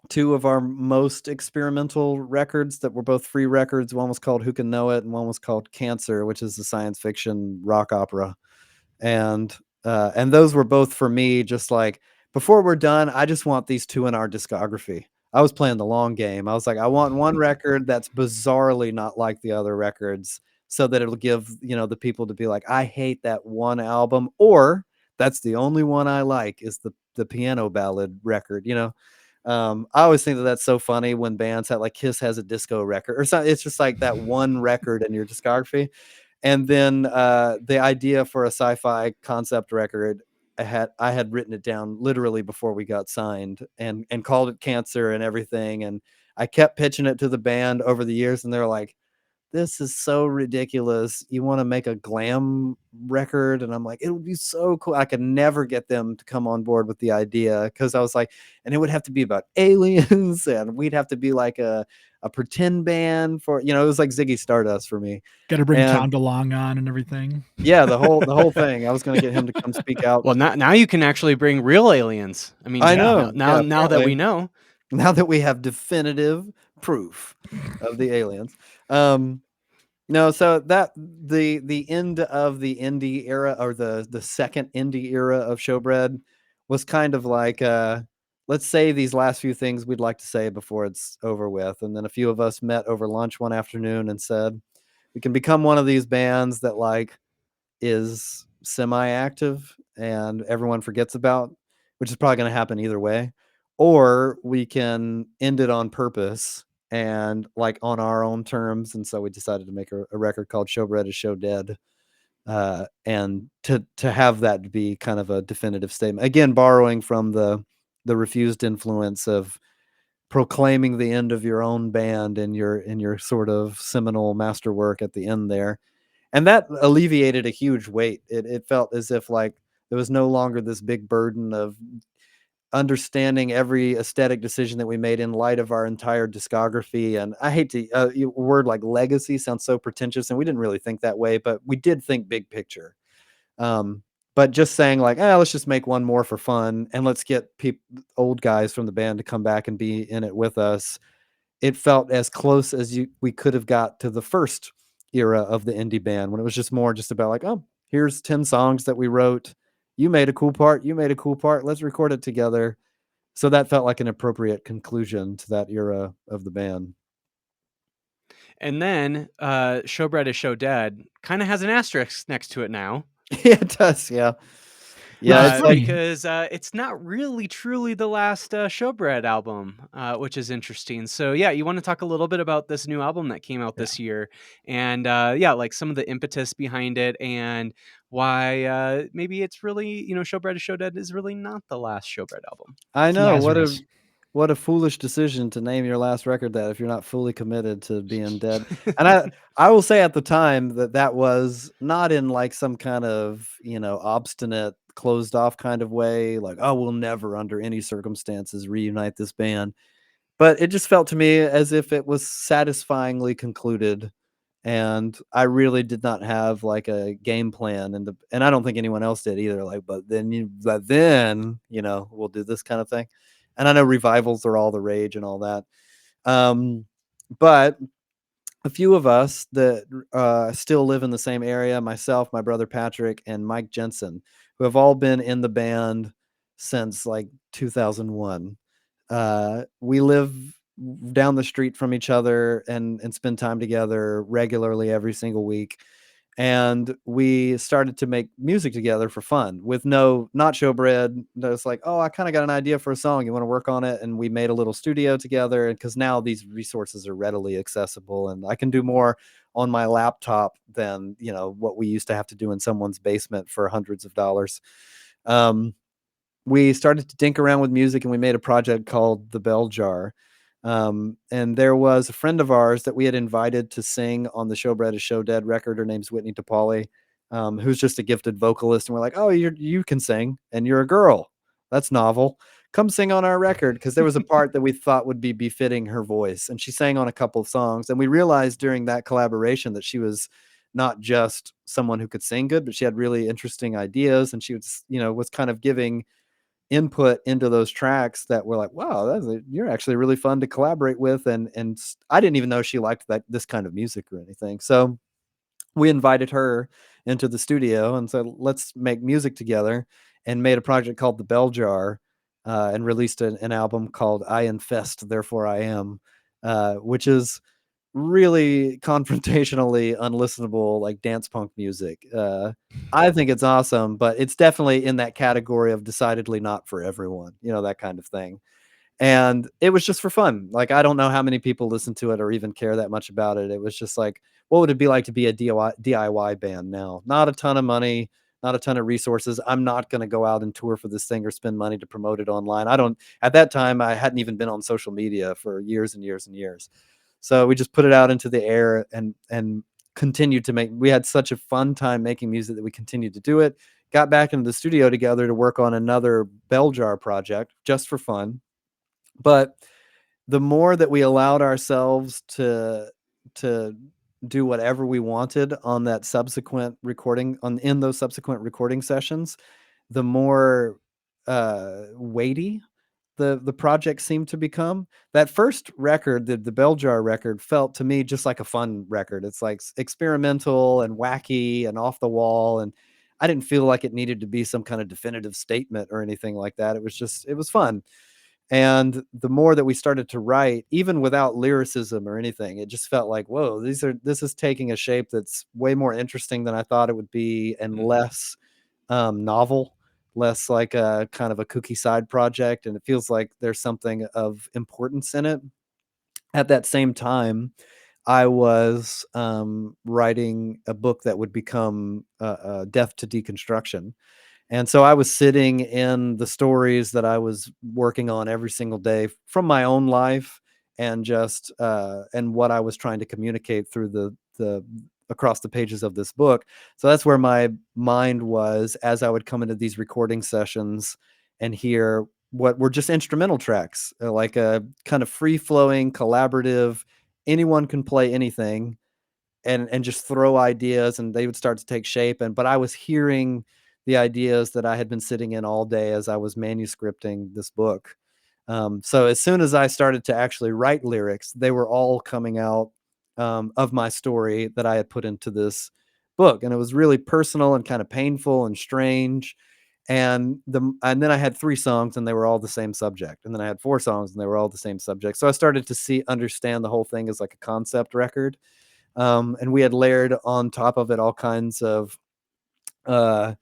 two of our most experimental records that were both free records. One was called Who Can Know It, and one was called Cancer, which is a science fiction rock opera. And those were both for me just like, before we're done, I just want these two in our discography. I was playing the long game. I was like, I want one record that's bizarrely not like the other records so that it'll give, the people to be like, I hate that one album, or that's the only one I like is the piano ballad record. I always think that that's so funny when bands have like Kiss has a disco record or something. It's just like that one record in your discography. And then the idea for a sci-fi concept record, I had written it down literally before we got signed and called it Cancer and everything. And I kept pitching it to the band over the years, and they're like, this is so ridiculous. You want to make a glam record? And I'm like, it would be so cool. I could never get them to come on board with the idea because I was like, and it would have to be about aliens, and we'd have to be like a pretend band for, it was like Ziggy Stardust for me. Got to bring And Tom DeLonge on and everything. yeah, the whole thing. I was going to get him to come speak out. Well, now you can actually bring real aliens. I mean, I Yeah. know. Yeah, now that we apparently, know. now that we have definitive proof of the aliens. No, so that the end of the indie era, or the second indie era of Showbread, was kind of like, let's say these last few things we'd like to say before it's over with. And then a few of us met over lunch one afternoon and said, we can become one of these bands that like is semi-active and everyone forgets about, which is probably going to happen either way, or we can end it on purpose and like on our own terms. And so we decided to make a record called Showbread is Show Dead, and to have that be kind of a definitive statement. Again, borrowing from the refused influence of proclaiming the end of your own band in your sort of seminal masterwork at the end there. And that alleviated a huge weight. It felt as if like there was no longer this big burden of understanding every aesthetic decision that we made in light of our entire discography. And I hate to word like legacy sounds so pretentious, and we didn't really think that way, but we did think big picture. Um, but just saying like, let's just make one more for fun, and let's get old guys from the band to come back and be in it with us. It felt as close as we could have got to the first era of the indie band, when it was just more just about like, oh, here's 10 songs that we wrote. You made a cool part. You made a cool part. Let's record it together. So that felt like an appropriate conclusion to that era of the band. And then Showbread is Show Dead kind of has an asterisk next to it now. Yeah, it does. Yeah. Which Yeah. is It's funny. like, Because it's not really truly the last Showbread album, which is interesting. So yeah, you want to talk a little bit about this new album that came out this year, and yeah, like some of the impetus behind it, and why maybe it's really, Showbread is Show Dead is really not the last Showbread album. I It's know Lazarus. what a foolish decision to name your last record that if you're not fully committed to being dead. And I will say at the time that was not in like some kind of, obstinate, closed off kind of way, like, oh, we'll never under any circumstances reunite this band. But it just felt to me as if it was satisfyingly concluded, and I really did not have like a game plan, and I don't think anyone else did either. Like, but then, we'll do this kind of thing. And I know revivals are all the rage and all that. But a few of us that still live in the same area, myself, my brother Patrick, and Mike Jensen, who have all been in the band since like 2001. We live down the street from each other and spend time together regularly every single week. And we started to make music together for fun with not showbread. It's like, oh, I kind of got an idea for a song. You want to work on it? And we made a little studio together. And because now these resources are readily accessible, and I can do more on my laptop than, what we used to have to do in someone's basement for hundreds of dollars. We started to dink around with music, and we made a project called The Bell Jar. And there was a friend of ours that we had invited to sing on the Showbread is Show Dead record. Her name's Whitney DePauli, who's just a gifted vocalist. And we're like, oh, you can sing, and you're a girl. That's novel. Come sing on our record, because there was a part that we thought would be befitting her voice. And she sang on a couple of songs. And we realized during that collaboration that she was not just someone who could sing good, but she had really interesting ideas. And she was kind of giving input into those tracks that were like, wow, you're actually really fun to collaborate with. And I didn't even know she liked this kind of music or anything. So we invited her into the studio and said, let's make music together, and made a project called The Bell Jar, and released an album called I Infest, Therefore I Am, which is really confrontationally unlistenable, like dance punk music. I think it's awesome, but it's definitely in that category of decidedly not for everyone, that kind of thing. And it was just for fun. Like, I don't know how many people listen to it or even care that much about it. It was just like, what would it be like to be a DIY band now? Not a ton of money, not a ton of resources. I'm not going to go out and tour for this thing or spend money to promote it online. At that time, I hadn't even been on social media for years and years and years. So we just put it out into the air and continued to make. We had such a fun time making music that we continued to do it. Got back into the studio together to work on another Bell Jar project just for fun. But the more that we allowed ourselves to do whatever we wanted on that subsequent recording in those subsequent recording sessions, the more weighty the project seemed to become. That first record, the Bell Jar record, felt to me just like a fun record. It's like experimental and wacky and off the wall, and I didn't feel like it needed to be some kind of definitive statement or anything like that. It was fun. And the more that we started to write, even without lyricism or anything, it just felt like, whoa, this is taking a shape that's way more interesting than I thought it would be, and Mhm. less novel, less like a kind of a kooky side project, and it feels like there's something of importance in it. At that same time, I was writing a book that would become Death to Deconstruction. And so I was sitting in the stories that I was working on every single day from my own life, and just and what I was trying to communicate through the across the pages of this book. So that's where my mind was as I would come into these recording sessions and hear what were just instrumental tracks, like a kind of free flowing, collaborative, anyone can play anything, and just throw ideas, and they would start to take shape. And but I was hearing the ideas that I had been sitting in all day as I was manuscripting this book. So as soon as I started to actually write lyrics, they were all coming out of my story that I had put into this book, and it was really personal and kind of painful and strange. And then I had 3 songs, and they were all the same subject, and then I had 4 songs, and they were all the same subject. So I started to understand the whole thing as like a concept record. And we had layered on top of it all kinds of uh,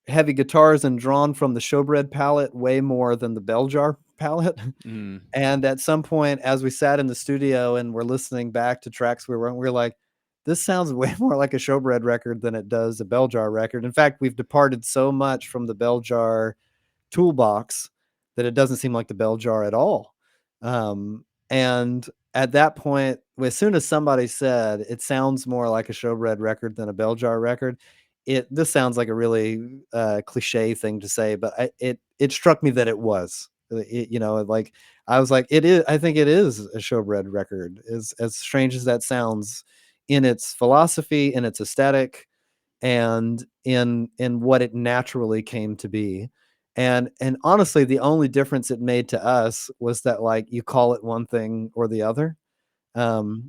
heavy guitars, and drawn from the Showbread palette way more than the Bell Jar palette. Mm. And at some point, as we sat in the studio and we're listening back to tracks we were like, this sounds way more like a Showbread record than it does a Bell Jar record. In fact, we've departed so much from the Bell Jar toolbox that it doesn't seem like the Bell Jar at all. And at that point, as soon as somebody said it sounds more like a Showbread record than a Bell Jar record, this sounds like a really cliche thing to say, but it struck me that it was. Like I was like, it is. I think it is a Showbread record. As strange as that sounds, in its philosophy, in its aesthetic, and in what it naturally came to be. And honestly, the only difference it made to us was that, like, you call it one thing or the other,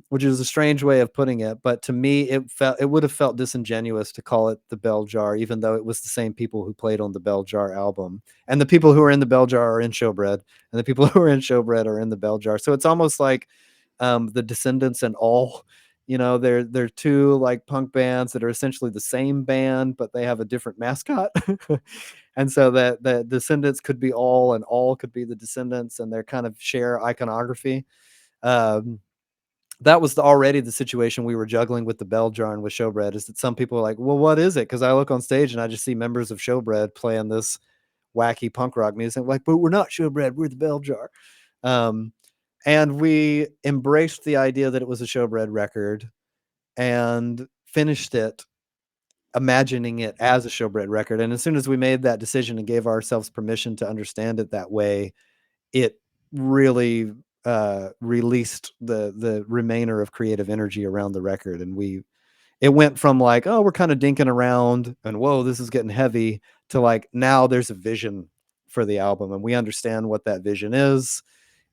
which is a strange way of putting it. But to me, it would have felt disingenuous to call it the Bell Jar, even though it was the same people who played on the Bell Jar album, and the people who are in the Bell Jar are in Showbread, and the people who are in Showbread are in the Bell Jar. So it's almost like the Descendants and All. They're 2 like punk bands that are essentially the same band, but they have a different mascot. And so that the Descendants could be All, and All could be the Descendants, and they're kind of share iconography. Um, that was already the situation we were juggling with the Bell Jar and with Showbread, is that some people are like, well, what is it? Because I look on stage and I just see members of Showbread playing this wacky punk rock music. Like, but we're not Showbread, we're the Bell Jar. Um, and we embraced the idea that it was a Showbread record, and finished it imagining it as a Showbread record. And as soon as we made that decision and gave ourselves permission to understand it that way, it really released the remainder of creative energy around the record. And it went from like, oh, we're kind of dinking around and whoa, this is getting heavy, to like, now there's a vision for the album and we understand what that vision is.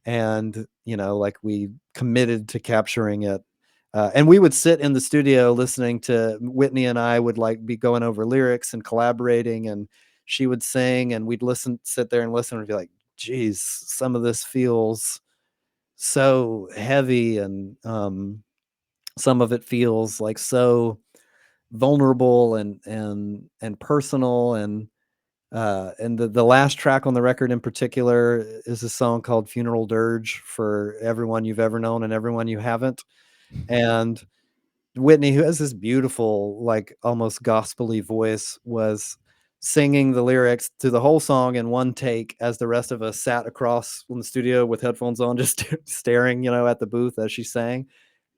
And like, we committed to capturing it. And we would sit in the studio listening to Whitney, and I would like be going over lyrics and collaborating, and she would sing, and we'd sit there and listen and be like, geez, some of this feels so heavy, and some of it feels like so vulnerable and personal. And the last track on the record in particular is a song called Funeral Dirge, for everyone you've ever known and everyone you haven't. And Whitney, who has this beautiful, like almost gospely voice, was singing the lyrics to the whole song in one take, as the rest of us sat across from the studio with headphones on, just staring, at the booth as she sang.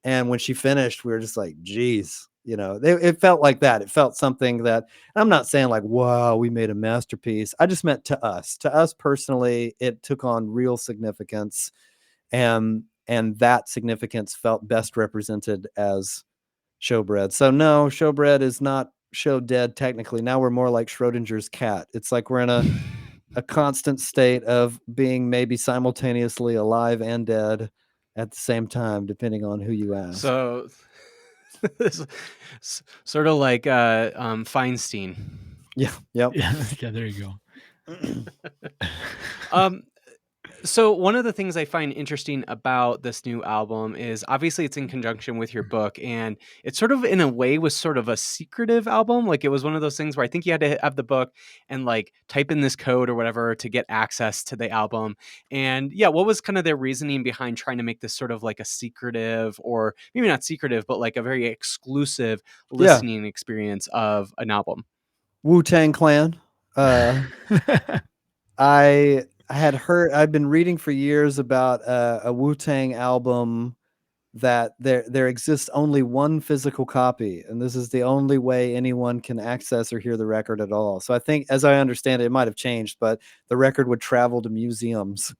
And when she finished, we were just like, geez, it felt like that. It felt something that, I'm not saying like, wow, we made a masterpiece. I just meant to us personally, it took on real significance. And that significance felt best represented as Showbread. So no, Showbread is not show dead technically. Now we're more like Schrodinger's cat. It's like we're in a constant state of being maybe simultaneously alive and dead at the same time, depending on who you ask. So this sort of like Feinstein. Yeah. Yep. Yeah, there you go. Um So one of the things I find interesting about this new album is obviously it's in conjunction with your book, and it sort of in a way was sort of a secretive album. Like it was one of those things where I think you had to have the book and like type in this code or whatever to get access to the album. And yeah, what was kind of their reasoning behind trying to make this sort of like a secretive, or maybe not secretive, but like a very exclusive Yeah, listening experience of an album? Wu-Tang Clan. I've been reading for years about a Wu-Tang album that there exists only one physical copy, and this is the only way anyone can access or hear the record at all. So I think, as I understand it, it might have changed, but the record would travel to museums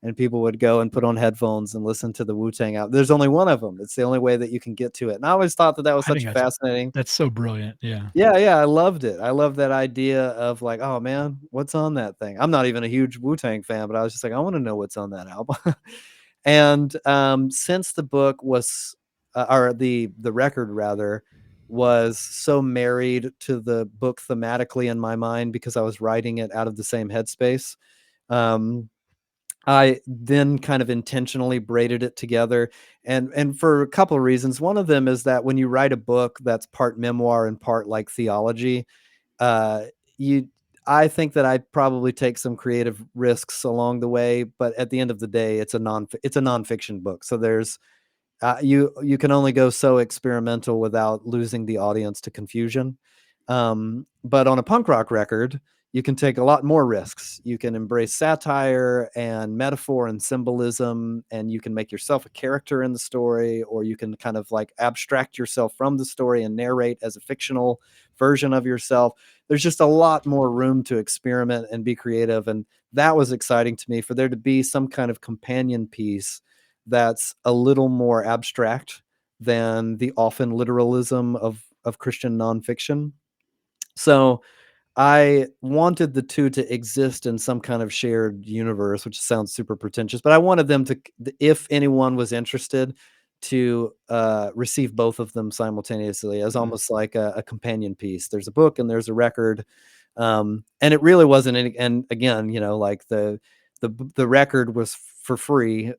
and people would go and put on headphones and listen to the Wu-Tang album. There's only one of them. It's the only way that you can get to it. And I always thought that that was I think such a fascinating. that's so brilliant. Yeah. Yeah, yeah, I loved it. I love that idea of like, oh man, what's on that thing? I'm not even a huge Wu-Tang fan, but I was just like, I want to know what's on that album. And since the book was, or the record rather, was so married to the book thematically in my mind because I was writing it out of the same headspace. Um, I then kind of intentionally braided it together, and for a couple of reasons. One of them is that when you write a book that's part memoir and part like theology, uh, you I think that I probably take some creative risks along the way, but at the end of the day, it's a nonfiction book. So there's you can only go so experimental without losing the audience to confusion. But on a punk rock record, you can take a lot more risks. You can embrace satire and metaphor and symbolism, and you can make yourself a character in the story, or you can kind of like abstract yourself from the story and narrate as a fictional version of yourself. There's just a lot more room to experiment and be creative. And that was exciting to me, for there to be some kind of companion piece that's a little more abstract than the often literalism of Christian nonfiction. So I wanted the two to exist in some kind of shared universe, which sounds super pretentious, but I wanted them to, if anyone was interested, to receive both of them simultaneously as Mhm. almost like a companion piece. There's a book and there's a record, and it really wasn't any. And again, you know, like the record was for free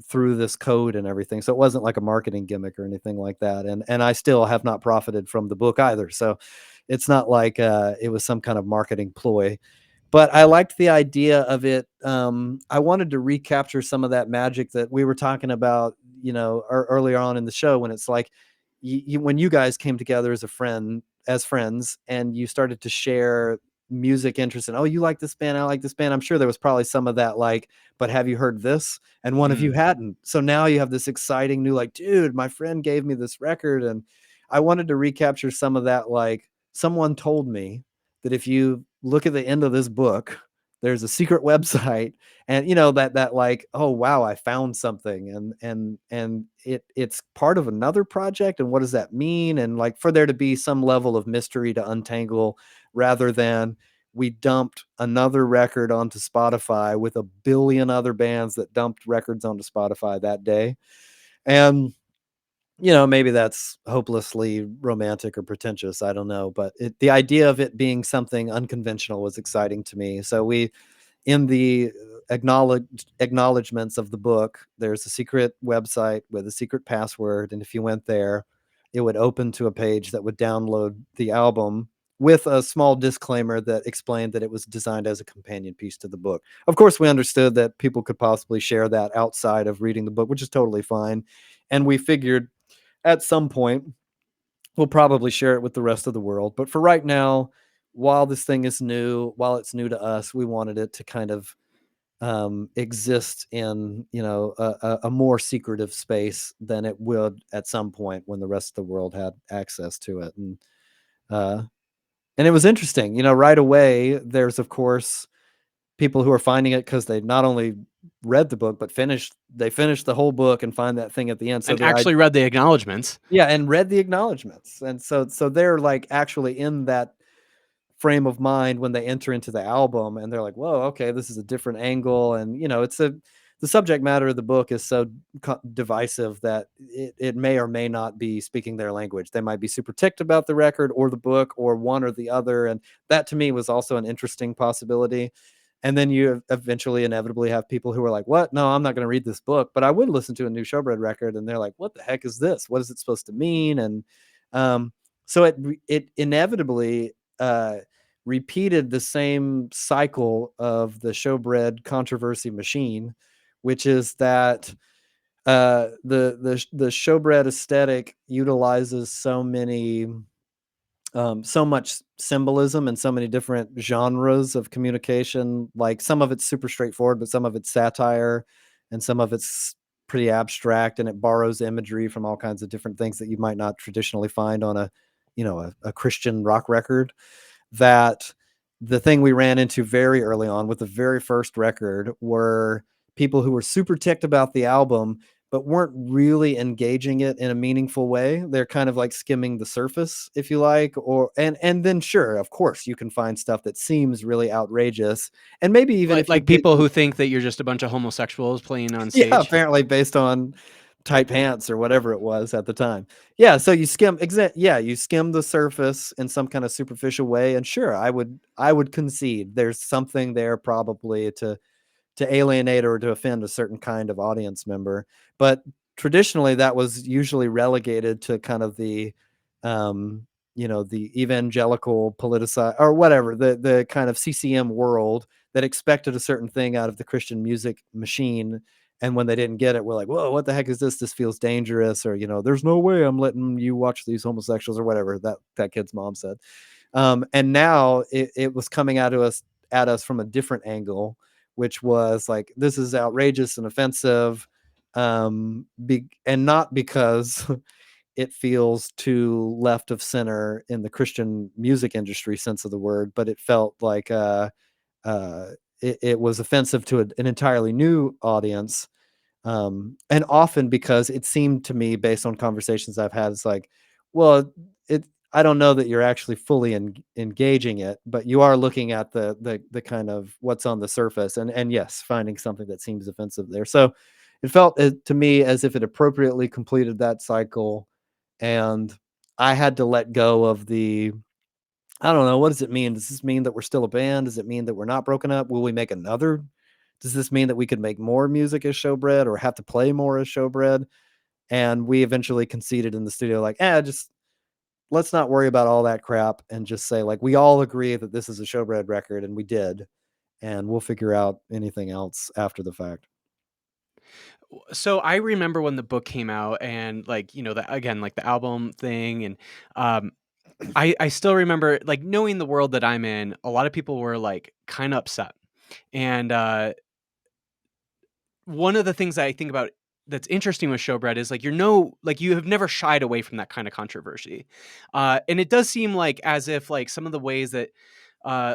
through this code and everything, so it wasn't like a marketing gimmick or anything like that. And I still have not profited from the book either. So it's not like it was some kind of marketing ploy, but I liked the idea of it. I wanted to recapture some of that magic that we were talking about, you know, earlier on in the show, when it's like when you guys came together as friends, and you started to share music interests, and oh, you like this band, I like this band. I'm sure there was probably some of that, like, but have you heard this? And one of you Mm. hadn't. So now you have this exciting new, like, dude, my friend gave me this record. And I wanted to recapture some of that, like, someone told me that if you look at the end of this book, there's a secret website, and you know that like, oh wow, I found something, and it's part of another project, and what does that mean? And like, for there to be some level of mystery to untangle, rather than we dumped another record onto Spotify with a billion other bands that dumped records onto Spotify that day. And you know, maybe that's hopelessly romantic or pretentious, I don't know, but the idea of it being something unconventional was exciting to me. So we, in the acknowledgments of the book, there's a secret website with a secret password, and if you went there, it would open to a page that would download the album with a small disclaimer that explained that it was designed as a companion piece to the book. Of course, we understood that people could possibly share that outside of reading the book, which is totally fine. And we figured at some point we'll probably share it with the rest of the world. But for right now, while this thing is new, while it's new to us, we wanted it to kind of exist in, you know, a more secretive space than it would at some point when the rest of the world had access to it. Uh, and it was interesting, you know, right away. There's of course people who are finding it because they not only read the book but finished the whole book and find that thing at the end. So And actually read the acknowledgments. yeah, and read the acknowledgments, and so they're like actually in that frame of mind when they enter into the album, and they're like, whoa, okay, this is a different angle. And you know, the subject matter of the book is so divisive that it may or may not be speaking their language. They might be super ticked about the record or the book or one or the other, and that to me was also an interesting possibility. And then you eventually inevitably have people who are like, what? No, I'm not going to read this book, but I would listen to a new Showbread record. And they're like, what the heck is this? What is it supposed to mean? And so it inevitably repeated the same cycle of the Showbread controversy machine, which is that the Showbread aesthetic utilizes so much symbolism and so many different genres of communication. Like some of it's super straightforward, but some of it's satire, and some of it's pretty abstract, and it borrows imagery from all kinds of different things that you might not traditionally find on a Christian rock record. That the thing we ran into very early on with the very first record were people who were super ticked about the album but weren't really engaging it in a meaningful way. They're kind of like skimming the surface, if you like, or and then sure, of course, you can find stuff that seems really outrageous, and maybe even if you Like get people who think that you're just a bunch of homosexuals playing on yeah, stage. apparently based on tight pants or whatever it was at the time. Yeah, so you skim you skim the surface in some kind of superficial way, and sure, I would concede there's something there probably to alienate or to offend a certain kind of audience member. But traditionally, that was usually relegated to kind of um, the evangelical politicized or whatever, the kind of CCM world that expected a certain thing out of the Christian music machine. And when they didn't get it, we're like, whoa, what the heck is this? This feels dangerous. Or, there's no way I'm letting you watch these homosexuals or whatever that kid's mom said. And now it was coming at us from a different angle, which was like, this is outrageous and offensive, and not because it feels too left of center in the Christian music industry sense of the word, but it felt like uh, it was offensive to an entirely new audience, and often because it seemed to me, based on conversations I've had, it's like, well, it. I don't know that you're actually fully engaging it, but you are looking at the kind of what's on the surface, and yes, finding something that seems offensive there. So it felt to me as if it appropriately completed that cycle, and I had to let go of the. I don't know. What does it mean? Does this mean that we're still a band? Does it mean that we're not broken up? Will we make another? Does this mean that we could make more music as Showbread or have to play more as Showbread? And we eventually conceded in the studio, like, just let's not worry about all that crap and just say, like, we all agree that this is a Showbread record, and we did, and we'll figure out anything else after the fact. So I remember when the book came out and like, the again, like the album thing and um I still remember like knowing the world that I'm in, a lot of people were like kind of upset. And one of the things that I think about that's interesting with Showbread is like like you have never shied away from that kind of controversy. And it does seem like as if like some of the ways that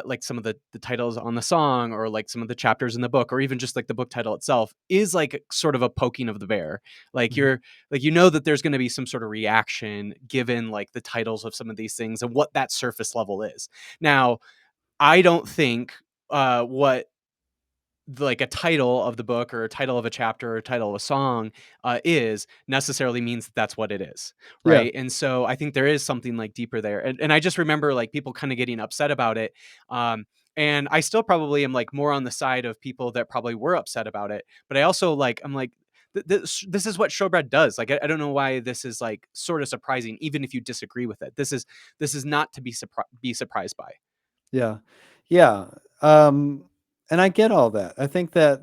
like some of the titles on the song or like some of the chapters in the book or even just like the book title itself is like sort of a poking of the bear. Like Mhm. you're like that there's going to be some sort of reaction given like the titles of some of these things and what that surface level is. Now, I don't think what like a title of the book or a title of a chapter or a title of a song is necessarily means that that's what it is, Yeah. right? And so I think there is something like deeper there, and I just remember like people kind of getting upset about it, and I still probably am like more on the side of people that probably were upset about it, but I also like I'm like this is what Showbread does. Like I don't know why this is like sort of surprising, even if you disagree with it. This is not to be surprised by. Yeah. Yeah. Um, and I get all that. I think that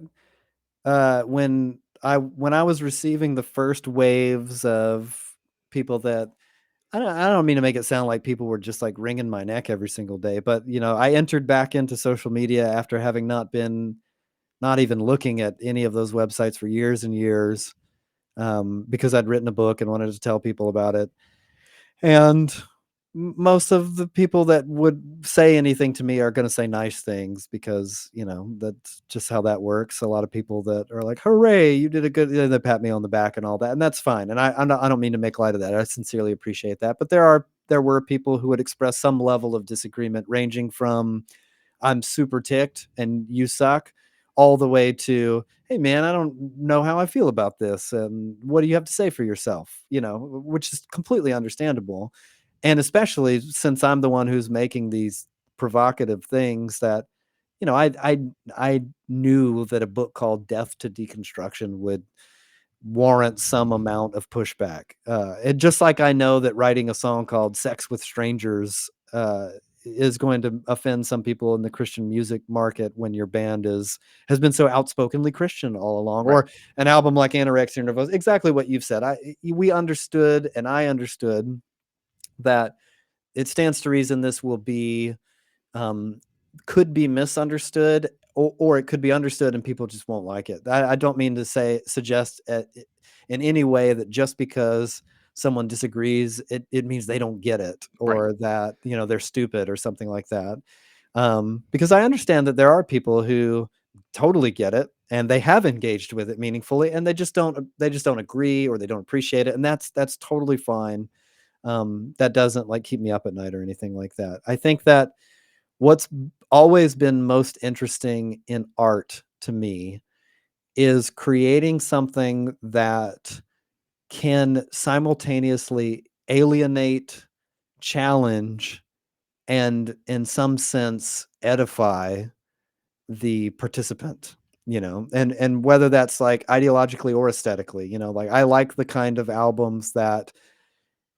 when I was receiving the first waves of people that I don't mean to make it sound like people were just like wringing my neck every single day, but I entered back into social media after having not even looking at any of those websites for years and years, because I'd written a book and wanted to tell people about it. And most of the people that would say anything to me are going to say nice things because that's just how that works. A lot of people that are like, hooray, you did a good, they pat me on the back and all that, and that's fine. And I don't mean to make light of that. I sincerely appreciate that, but there were people who would express some level of disagreement, ranging from I'm super ticked and you suck, all the way to, hey man, I don't know how I feel about this. And what do you have to say for yourself? Which is completely understandable. And especially since I'm the one who's making these provocative things that, you know, I knew that a book called Death to Deconstruction would warrant some amount of pushback. And just like I know that writing a song called Sex with Strangers is going to offend some people in the Christian music market when your band has been so outspokenly Christian all along, Right. or an album like Anorexia Nervosa, exactly what you've said. We understood, and I understood that it stands to reason this will be um, could be misunderstood, or it could be understood and people just won't like it. I don't mean to suggest in any way that just because someone disagrees, it means they don't get it, Right. or that, they're stupid or something like that. Because I understand that there are people who totally get it and they have engaged with it meaningfully, and they just don't agree, or they don't appreciate it, and that's totally fine. That doesn't like keep me up at night or anything like that. I think that what's always been most interesting in art to me is creating something that can simultaneously alienate, challenge, and in some sense edify the participant, and whether that's like ideologically or aesthetically, like I like the kind of albums that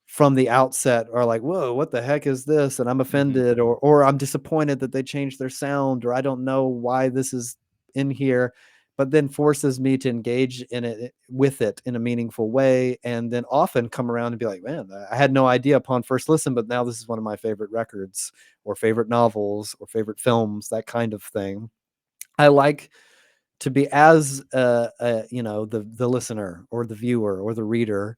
from the outset are like, "Whoa, what the heck is this?" And I'm Mhm. offended, or I'm disappointed that they changed their sound, or I don't know why this is in here, but then forces me to engage in it with it in a meaningful way, and then often come around and be like, "Man, I had no idea upon first listen, but now this is one of my favorite records, or favorite novels, or favorite films," that kind of thing. I like to be as the listener or the viewer or the reader.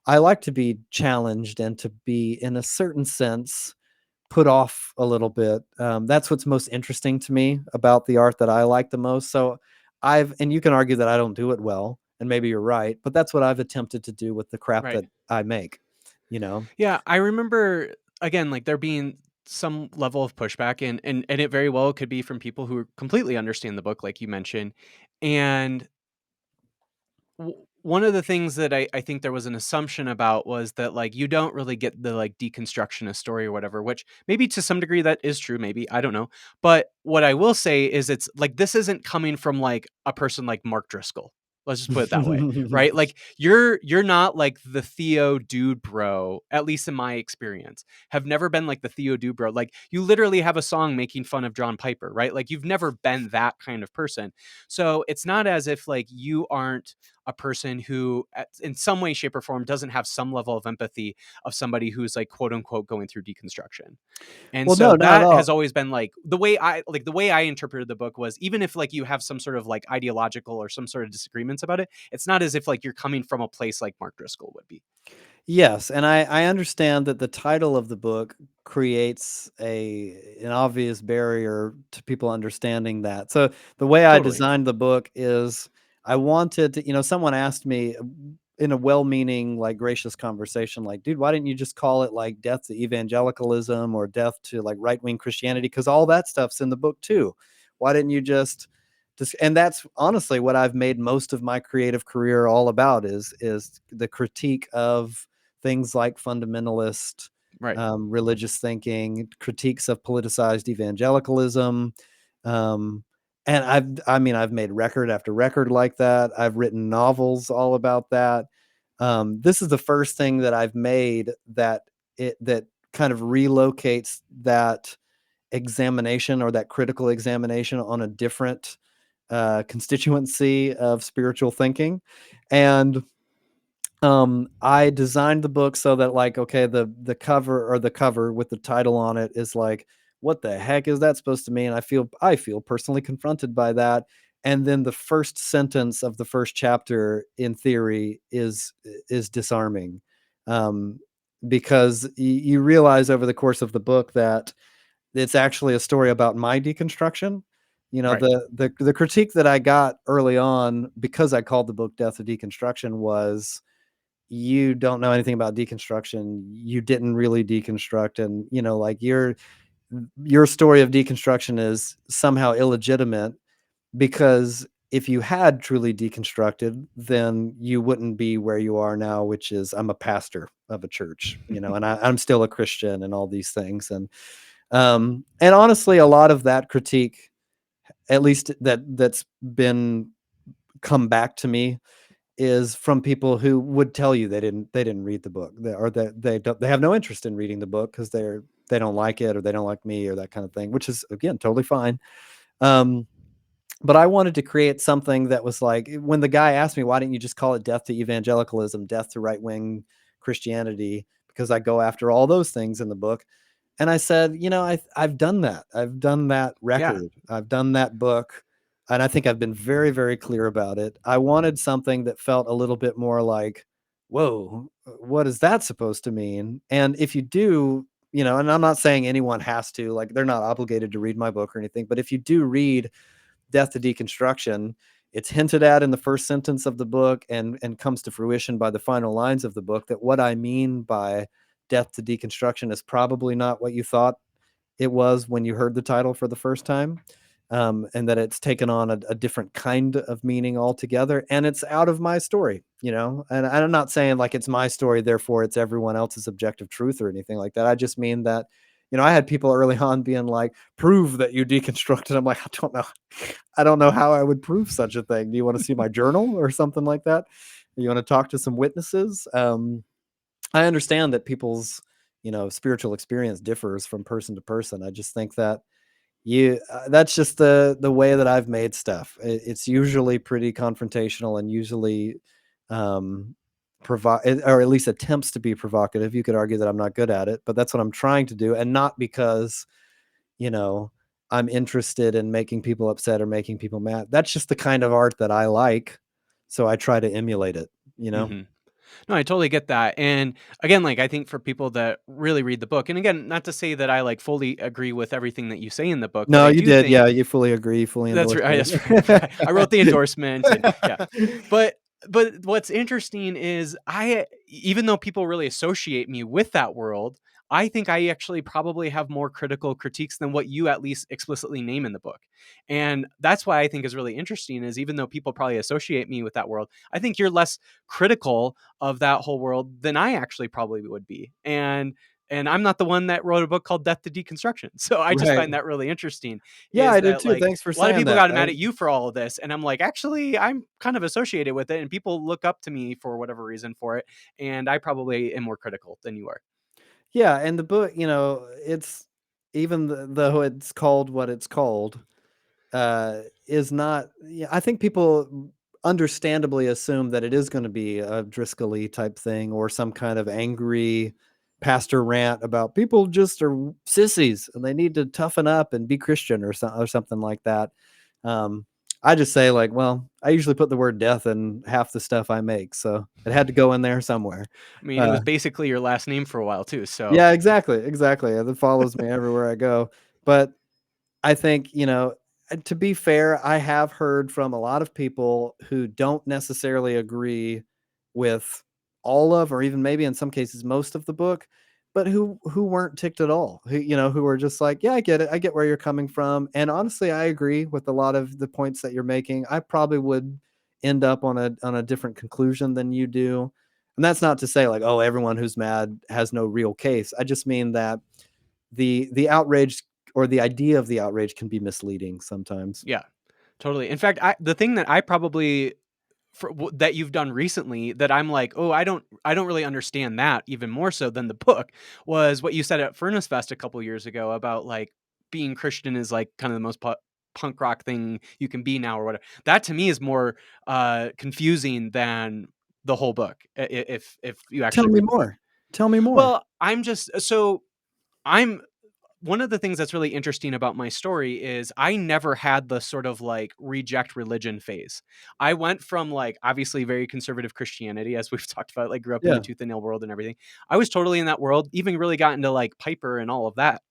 I like to be challenged and to be, in a certain sense, put off a little bit. That's what's most interesting to me about the art that I like the most. So and you can argue that I don't do it well, and maybe you're right, but that's what I've attempted to do with the crap Right. that I make, you know? Yeah, I remember again, like there being some level of pushback, and it very well could be from people who completely understand the book, like you mentioned. And one of the things that I think there was an assumption about was that like you don't really get the like deconstructionist story or whatever, which maybe to some degree that is true, maybe I don't know. But what I will say is it's like this isn't coming from like a person like Mark Driscoll. Let's just put it that way, right? Like you're not like the Theo dude bro, at least in my experience. Have never been like the Theo dude bro. Like you literally have a song making fun of John Piper, right? Like you've never been that kind of person. So it's not as if like you aren't a person who in some way shape or form doesn't have some level of empathy of somebody who's like quote unquote going through deconstruction. And Well, so no, not at that has all. always been like the way I interpreted the book was, even if like you have some sort of like ideological or some sort of disagreements about it, it's not as if like you're coming from a place like Mark Driscoll would be. Yes, and I understand that the title of the book creates an obvious barrier to people understanding that. So the way I Totally. designed the book is I wanted to, someone asked me in a well-meaning, like gracious conversation, like, dude, why didn't you just call it like Death to Evangelicalism or Death to like right-wing Christianity? Because all that stuff's in the book too. Why didn't you just, and that's honestly what I've made most of my creative career all about, is the critique of things like fundamentalist Right. religious thinking, critiques of politicized evangelicalism. Um, and I've made record after record like that. I've written novels all about that. This is the first thing that I've made that kind of relocates that examination, or that critical examination, on a different constituency of spiritual thinking. And I designed the book so that, like, okay, the cover with the title on it is like, what the heck is that supposed to mean? I feel personally confronted by that. And then the first sentence of the first chapter, in theory, is disarming. Um, because you realize over the course of the book that it's actually a story about my deconstruction. Right. The critique that I got early on, because I called the book Death of Deconstruction, was, you don't know anything about deconstruction. You didn't really deconstruct, and like your story of deconstruction is somehow illegitimate, because if you had truly deconstructed, then you wouldn't be where you are now, which is, I'm a pastor of a church, and I'm still a Christian and all these things. And honestly, a lot of that critique at least that's been come back to me, is from people who would tell you they didn't read the book, or that they have no interest in reading the book because they don't like it, or they don't like me, or that kind of thing, which is, again, totally fine. Um, but I wanted to create something that was like, when the guy asked me, why didn't you just call it Death to Evangelicalism, Death to Right Wing Christianity? Because I go after all those things in the book. And I said, I've done that. I've done that Yeah. record. I've done that book. And I think I've been very, very clear about it. I wanted something that felt a little bit more like, whoa, what is that supposed to mean? And if you do, and I'm not saying anyone has to, like, they're not obligated to read my book or anything, but if you do read Death to Deconstruction, it's hinted at in the first sentence of the book, and comes to fruition by the final lines of the book, that what I mean by death to deconstruction is probably not what you thought it was when you heard the title for the first time. And that it's taken on a different kind of meaning altogether, and it's out of my story, and I'm not saying like it's my story, therefore it's everyone else's objective truth or anything like that. I just mean that, I had people early on being like, prove that you deconstructed. I'm like, I don't know how I would prove such a thing. Do you want to see my journal or something like that? You want to talk to some witnesses? I understand that people's, spiritual experience differs from person to person. I just think that that's just the way that I've made stuff. It's usually pretty confrontational, and usually or at least attempts to be provocative. You could argue that I'm not good at it, but that's what I'm trying to do, and not because, you know, I'm interested in making people upset or making people mad. That's just the kind of art that I like, so I try to emulate it, you know? Mhm. No, I totally get that. And again, like, I think for people that really read the book, and again, not to say that I like fully agree with everything that you say in the book, but No, I you do did. think Yeah, you fully agree, fully that's endorse right. That's it. right. I wrote the endorsement, and yeah. But what's interesting is, even though people really associate me with that world, I think I actually probably have more critical critiques than what you at least explicitly name in the book. And that's why I think is really interesting, is even though people probably associate me with that world, I think you're less critical of that whole world than I actually probably would be. And I'm not the one that wrote a book called Death to Deconstruction. So I just Right. find that really interesting, Yeah, is I did that, too. like, Thanks for a lot of saying people that. got mad at you for all of this, and I'm like, actually, I'm kind of associated with it, and people look up to me for whatever reason for it, and I probably am more critical than you are. Yeah, and the book, it's, even though it's called what it's called, is not. Yeah, I think people understandably assume that it is going to be a Driscoll type thing, or some kind of angry pastor rant about people just are sissies and they need to toughen up and be Christian, or something like that. Um, I just say, like, well, I usually put the word death in half the stuff I make, so it had to go in there somewhere. I mean, it Uh, was basically your last name for a while too, so yeah, exactly, exactly. It follows me everywhere I go. But I think, to be fair, I have heard from a lot of people who don't necessarily agree with all of, or even maybe in some cases most of the book, but who weren't ticked at all. Who were just like, yeah, I get it. I get where you're coming from. And honestly, I agree with a lot of the points that you're making. I probably would end up on a different conclusion than you do. And that's not to say like, oh, everyone who's mad has no real case. I just mean that the outrage, or the idea of the outrage, can be misleading sometimes. yeah, totally. In fact, the thing that I probably that you've done recently, that I'm like, oh, I don't really understand that even more so than the book, was what you said at Furnace Fest a couple years ago about, like, being Christian is like kind of the most punk rock thing you can be now, or whatever. That to me is more confusing than the whole book, if you Tell actually me read the book. more. Tell me more. Well, I'm one of the things that's really interesting about my story is I never had the sort of like reject religion phase. I went from, like, obviously very conservative Christianity, as we've talked about, like, grew up in the Yeah. tooth and nail world and everything. I was totally in that world, even really got into like Piper and all of that.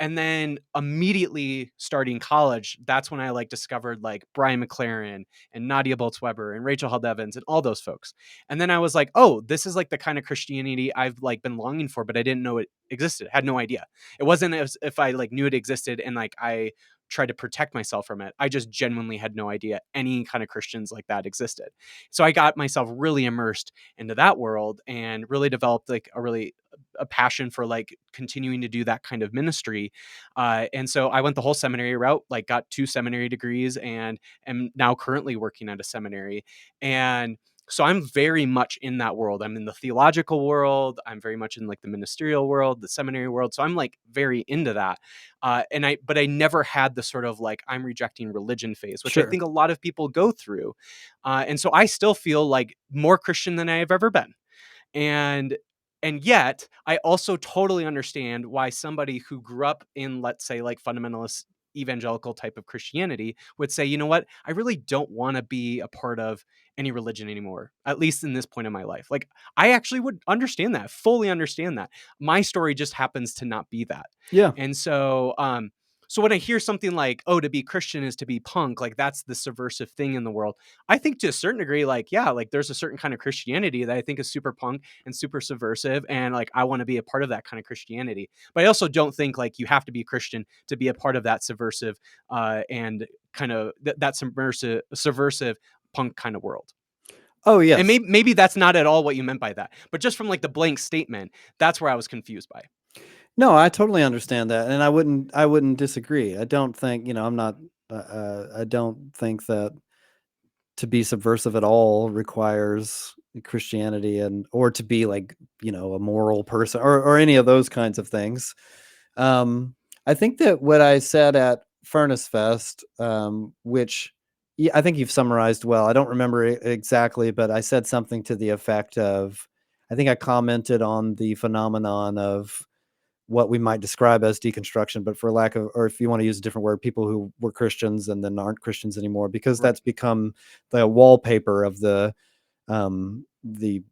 And then immediately starting college, that's when I like discovered like Brian McLaren and Nadia Boltz-Weber and Rachel Held Evans and all those folks. And then I was like, oh, this is like the kind of Christianity I've like been longing for, but I didn't know it existed. Had no idea. It wasn't as if I like knew it existed and like I tried to protect myself from it. I just genuinely had no idea any kind of Christians like that existed. So I got myself really immersed into that world and really developed like a really a passion for like continuing to do that kind of ministry. And so I went the whole seminary route, like got 2 seminary degrees, and am now currently working at a seminary. And so I'm very much in that world. I'm in the theological world. I'm very much in like the ministerial world, the seminary world. So I'm like very into that. But I never had the sort of like I'm rejecting religion phase, which I Sure. think a lot of people go through. And so I still feel like more Christian than I have ever been. And and yet I also totally understand why somebody who grew up in, let's say, like fundamentalist evangelical type of Christianity would say, you know what, I really don't want to be a part of any religion anymore, at least in this point in my life. Like, I actually would understand that, fully understand that. My story just happens to not be that. Yeah. And so when I hear something like, oh, to be Christian is to be punk, like that's the subversive thing in the world, I think to a certain degree, like, yeah, like there's a certain kind of Christianity that I think is super punk and super subversive. And like, I want to be a part of that kind of Christianity. But I also don't think like you have to be a Christian to be a part of that subversive and kind of that subversive punk kind of world. Oh, And yes. maybe that's not at all what you meant by that. But just from like the blank statement, that's where I was confused by. No, I totally understand that, and I wouldn't disagree. I don't think, I'm not, I don't think that to be subversive at all requires Christianity, and or to be like, a moral person, or any of those kinds of things. Um, I think that what I said at Furnace Fest, which, yeah, I think you've summarized well. I don't remember exactly, but I said something to the effect of, I think I commented on the phenomenon of what we might describe as deconstruction, but for lack of, or if you want to use a different word, people who were Christians and then aren't Christians anymore, because Right. that's become the wallpaper of the the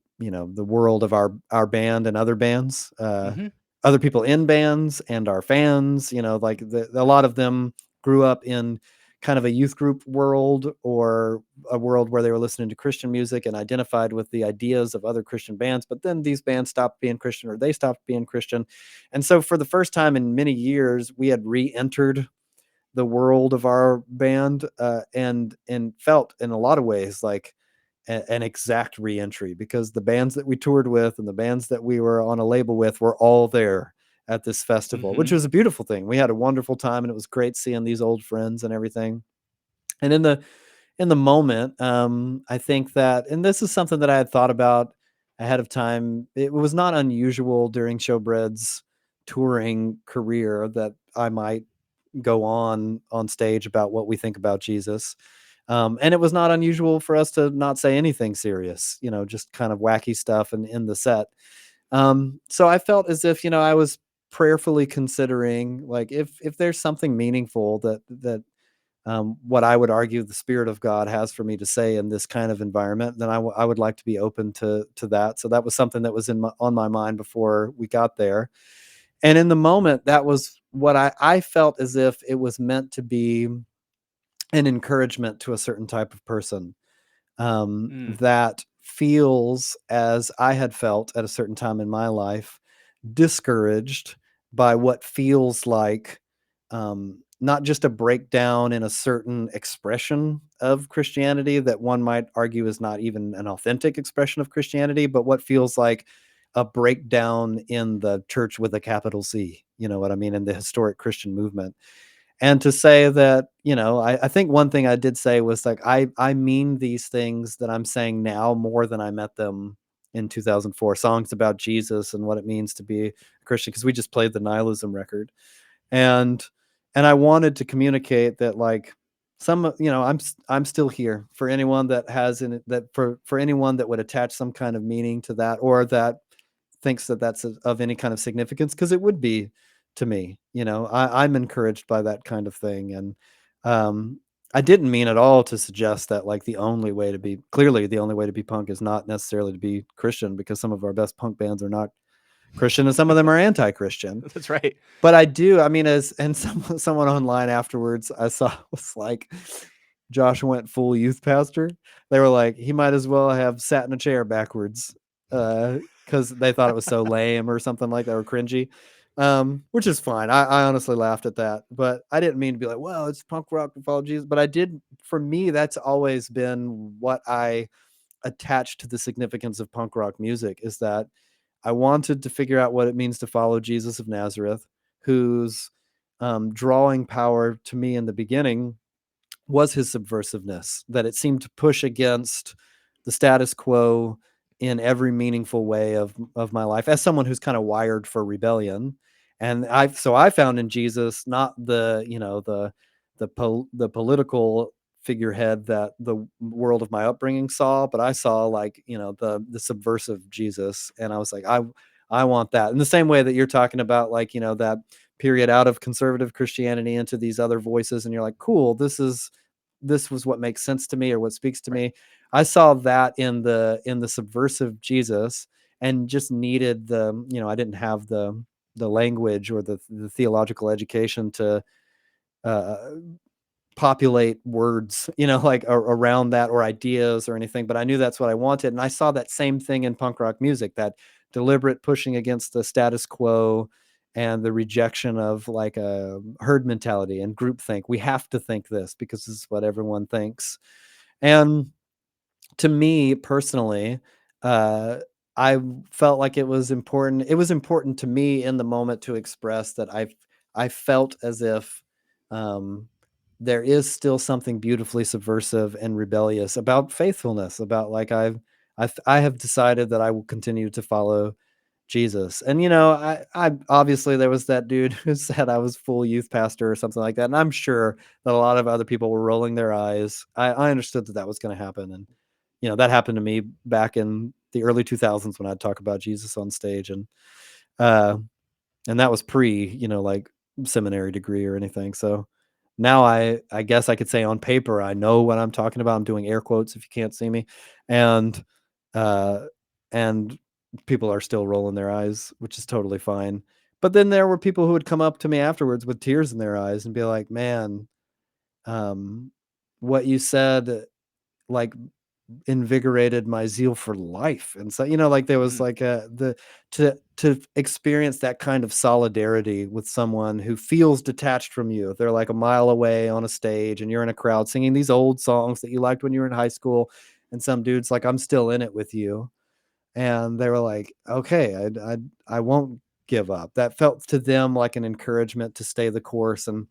world of our band and other bands, Hmm. other people in bands and our fans. Like a lot of them grew up in kind of a youth group world, or a world where they were listening to Christian music and identified with the ideas of other Christian bands, but then these bands stopped being Christian, or they stopped being Christian. And so for the first time in many years, we had re-entered the world of our band, and felt in a lot of ways like an exact re-entry, because the bands that we toured with and the bands that we were on a label with were all there at this festival, which Hmm. was a beautiful thing. We had a wonderful time, and it was great seeing these old friends and everything. And in the moment, I think that, and this is something that I had thought about ahead of time. It was not unusual during Showbread's touring career that I might go on stage about what we think about Jesus. And it was not unusual for us to not say anything serious, just kind of wacky stuff in the set. So I felt as if, I was prayerfully considering, like, if there's something meaningful that what I would argue the Spirit of God has for me to say in this kind of environment, then I would like to be open to that. So that was something that was on my mind before we got there. And in the moment, that was what I felt as if it was meant to be an encouragement to a certain type of person, Mm. that feels, as I had felt at a certain time in my life, discouraged by what feels like, not just a breakdown in a certain expression of Christianity that one might argue is not even an authentic expression of Christianity, but what feels like a breakdown in the church with a capital C. You know what I mean? In the historic Christian movement. And to say that, I think one thing I did say was like, I mean these things that I'm saying now more than I meant them in 2004. Songs about Jesus and what it means to be a Christian, because we just played the Nihilism record. And I wanted to communicate that, like, I'm still here for anyone that has in it, that for anyone that would attach some kind of meaning to that, or that thinks that that's of any kind of significance, because it would be to me. I'm encouraged by that kind of thing. And I didn't mean at all to suggest that, like, clearly the only way to be punk is not necessarily to be Christian, because some of our best punk bands are not Christian and some of them are anti-Christian. That's right. But I do, I mean, someone online afterwards I saw was like, Josh went full youth pastor. They were like, he might as well have sat in a chair backwards, because they thought it was so lame or something like that, or cringy. Which is fine. I honestly laughed at that, but I didn't mean to be like, well, it's punk rock to follow Jesus. But I did, for me, that's always been what I attached to the significance of punk rock music, is that I wanted to figure out what it means to follow Jesus of Nazareth, whose drawing power to me in the beginning was his subversiveness, that it seemed to push against the status quo in every meaningful way of my life as someone who's kind of wired for rebellion. And I found in Jesus not the, you know, the political figurehead that the world of my upbringing saw, but I saw, like, you know, the subversive Jesus. And I was like, I want that. In the same way that you're talking about, like, you know, that period out of conservative Christianity into these other voices, and you're like, cool, this was what makes sense to me, or what speaks to Right. me. I saw that in the subversive Jesus, and just needed the, you know, I didn't have the language or the theological education to uh, populate words, you know, like around that, or ideas or anything. But I knew that's what I wanted. And I saw that same thing in punk rock music, that deliberate pushing against the status quo and the rejection of, like, a herd mentality and groupthink. We have to think this because this is what everyone thinks. And to me personally, uh, I felt like it was important. It was important to me in the moment to express that I felt as if um, there is still something beautifully subversive and rebellious about faithfulness. About, like, I have decided that I will continue to follow Jesus. And, you know, I obviously, there was that dude who said I was full youth pastor or something like that, and I'm sure that a lot of other people were rolling their eyes. I understood that that was going to happen, and, you know, that happened to me back in the early 2000s when I'd talk about Jesus on stage. Uh, and that was pre, you know, like, seminary degree or anything. So now I guess I could say on paper I know what I'm talking about. I'm doing air quotes if you can't see me. And uh and people are still rolling their eyes, which is totally fine. But then there were people who would come up to me afterwards with tears in their eyes and be like, "Man, um what you said, like, invigorated my zeal for life." And so, you know, like, there was, Mhm. like, the to experience that kind of solidarity with someone who feels detached from you. They're like a mile away on a stage, and you're in a crowd singing these old songs that you liked when you were in high school, and some dude's like, "I'm still in it with you." And they were like, "Okay, I won't give up." That felt to them like an encouragement to stay the course. And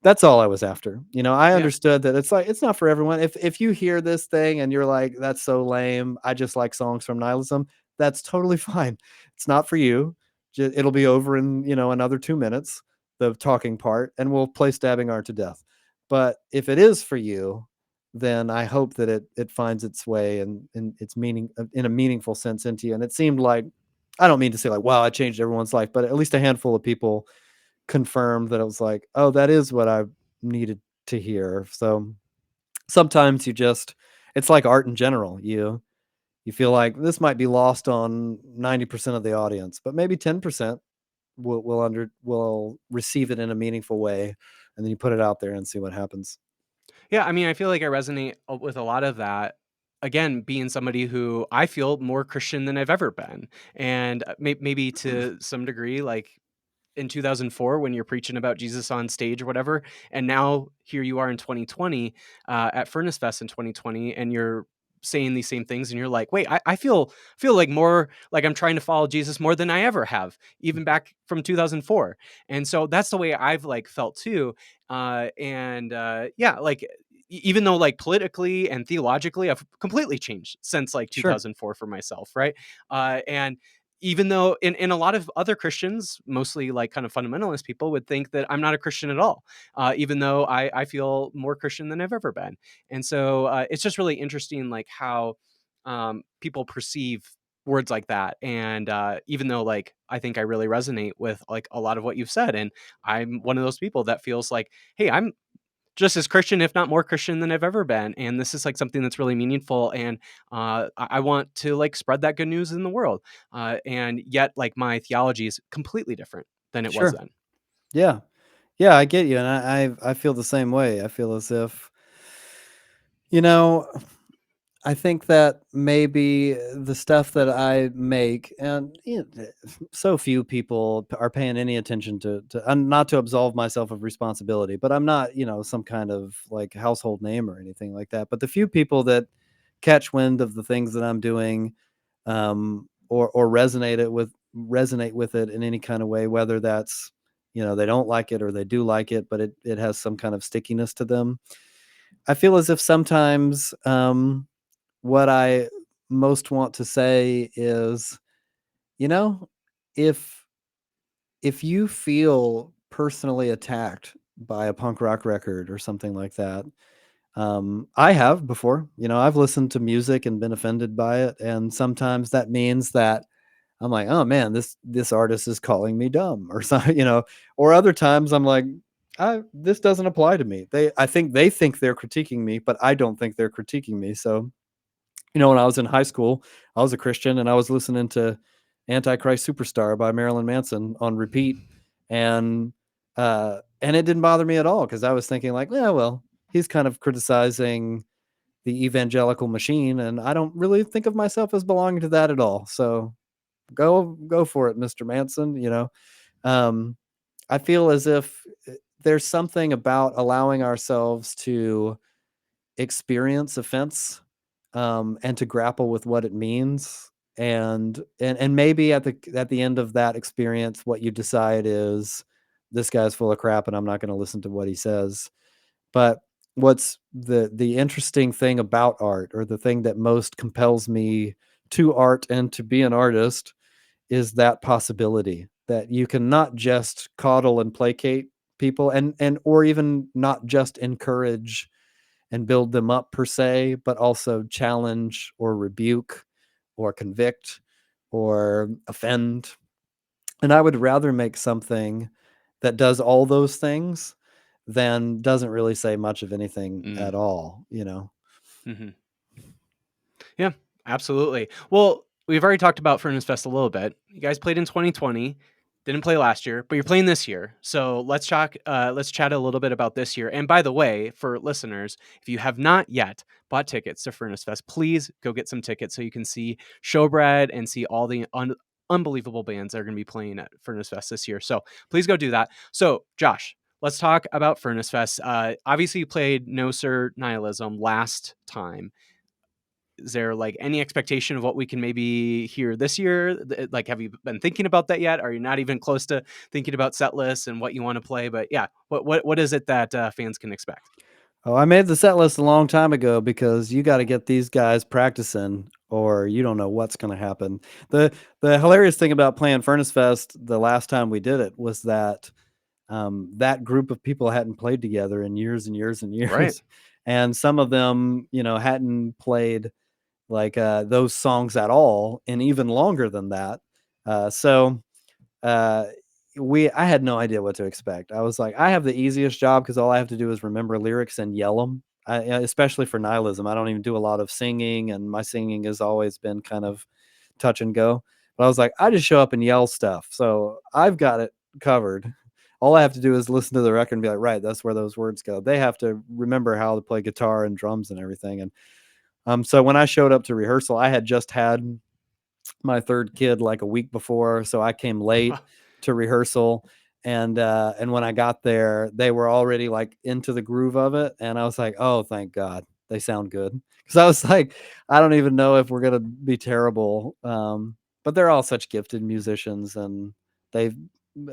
that's all I was after. You know, I Yeah. understood that it's like, it's not for everyone. If you hear this thing and you're like, "That's so lame, I just like songs from nihilism," that's totally fine. It's not for you. It'll be over in, you know, another 2 minutes, the talking part, and we'll play Stabbing Art to death. But if it is for you, then I hope that it finds its way and its meaning, in a meaningful sense, into you. And it seemed like, I don't mean to say like, wow, I changed everyone's life, but at least a handful of people confirmed that it was like, "Oh, that is what I needed to hear." So sometimes you just, it's like art in general. You feel like this might be lost on 90% of the audience, but maybe 10% will receive it in a meaningful way, and then you put it out there and see what happens. Yeah, I mean, I feel like I resonate with a lot of that. Again, being somebody who I feel more Christian than I've ever been, and maybe to some degree, like in 2004 when you're preaching about Jesus on stage or whatever, and now here you are in 2020 at Furnace Fest in 2020, and you're saying these same things, and you're like, wait, I feel like more like I'm trying to follow Jesus more than I ever have, even back from 2004. And so that's the way I've like felt too. And yeah, like even though like politically and theologically I've completely changed since like Sure. 2004 for myself, right? And even though in a lot of other Christians, mostly like kind of fundamentalist people, would think that I'm not a Christian at all, even though I feel more Christian than I've ever been. And so it's just really interesting, like how people perceive words like that. And even though like I think I really resonate with like a lot of what you've said, and I'm one of those people that feels like, hey, I'm just as Christian, if not more Christian than I've ever been. And this is like something that's really meaningful. And I want to like spread that good news in the world. And yet, like, my theology is completely different than it was Sure. then. Yeah. Yeah, I get you, and I feel the same way. I feel as if, you know, I think that maybe the stuff that I make, and, you know, so few people are paying any attention to, not to absolve myself of responsibility, but I'm not, you know, some kind of like household name or anything like that. But the few people that catch wind of the things that I'm doing, or resonate with it in any kind of way, whether that's, they don't like it or they do like it, but it has some kind of stickiness to them. I feel as if sometimes what I most want to say is, you know, if if you feel personally attacked by a punk rock record or something like that, I have before. I've listened to music and been offended by it, and sometimes that means that I'm like, oh man, this artist is calling me dumb or something, or other times I'm like, this doesn't apply to me. I think they think they're critiquing me, but I don't think they're critiquing me. So, when I was in high school, I was a Christian and I was listening to Antichrist Superstar by Marilyn Manson on repeat. And it didn't bother me at all, because I was thinking like, yeah, well, he's kind of criticizing the evangelical machine, and I don't really think of myself as belonging to that at all. So go for it, Mr. Manson. Um, I feel as if there's something about allowing ourselves to experience offense, and to grapple with what it means. And maybe at the end of that experience, what you decide is, this guy's full of crap and I'm not going to listen to what he says. But what's the interesting thing about art, or the thing that most compels me to art and to be an artist, is that possibility that you can not just coddle and placate people, and or even not just encourage and build them up per se, but also challenge or rebuke or convict or offend. And I would rather make something that does all those things than doesn't really say much of anything Mm. at all, Mhm. Yeah, absolutely. Well, we've already talked about Furnace Fest a little bit. You guys played in 2020, didn't play last year, but you're playing this year. So let's chat a little bit about this year. And by the way, for listeners, if you have not yet bought tickets to Furnace Fest, please go get some tickets so you can see Showbread and see all the unbelievable bands that are going to be playing at Furnace Fest this year. So please go do that. So Josh, let's talk about Furnace Fest. Obviously, you played No Sir Nihilism last time. Is there like any expectation of what we can maybe hear this year? Like, have you been thinking about that yet? Are you not even close to thinking about set lists and what you want to play? But yeah, what is it that fans can expect? Oh, I made the set list a long time ago, because you got to get these guys practicing, or you don't know what's going to happen. The hilarious thing about playing Furnace Fest the last time we did it was that that group of people hadn't played together in years and years and Right. years, and some of them, hadn't played like those songs at all in even longer than that. So uh, I had no idea what to expect. I was like, I have the easiest job, because all I have to do is remember lyrics and yell them. Especially for Nihilism, I don't even do a lot of singing, and my singing has always been kind of touch and go. But I was like, I just show up and yell stuff, so I've got it covered. All I have to do is listen to the record and be like, right, that's where those words go. They have to remember how to play guitar and drums and everything. And so when I showed up to rehearsal, I had just had my third kid like a week before, so I came late to rehearsal. And when I got there, they were already like into the groove of it, and I was like, oh, thank God, they sound good. Because I was like, I don't even know if we're gonna be terrible. But they're all such gifted musicians, and they've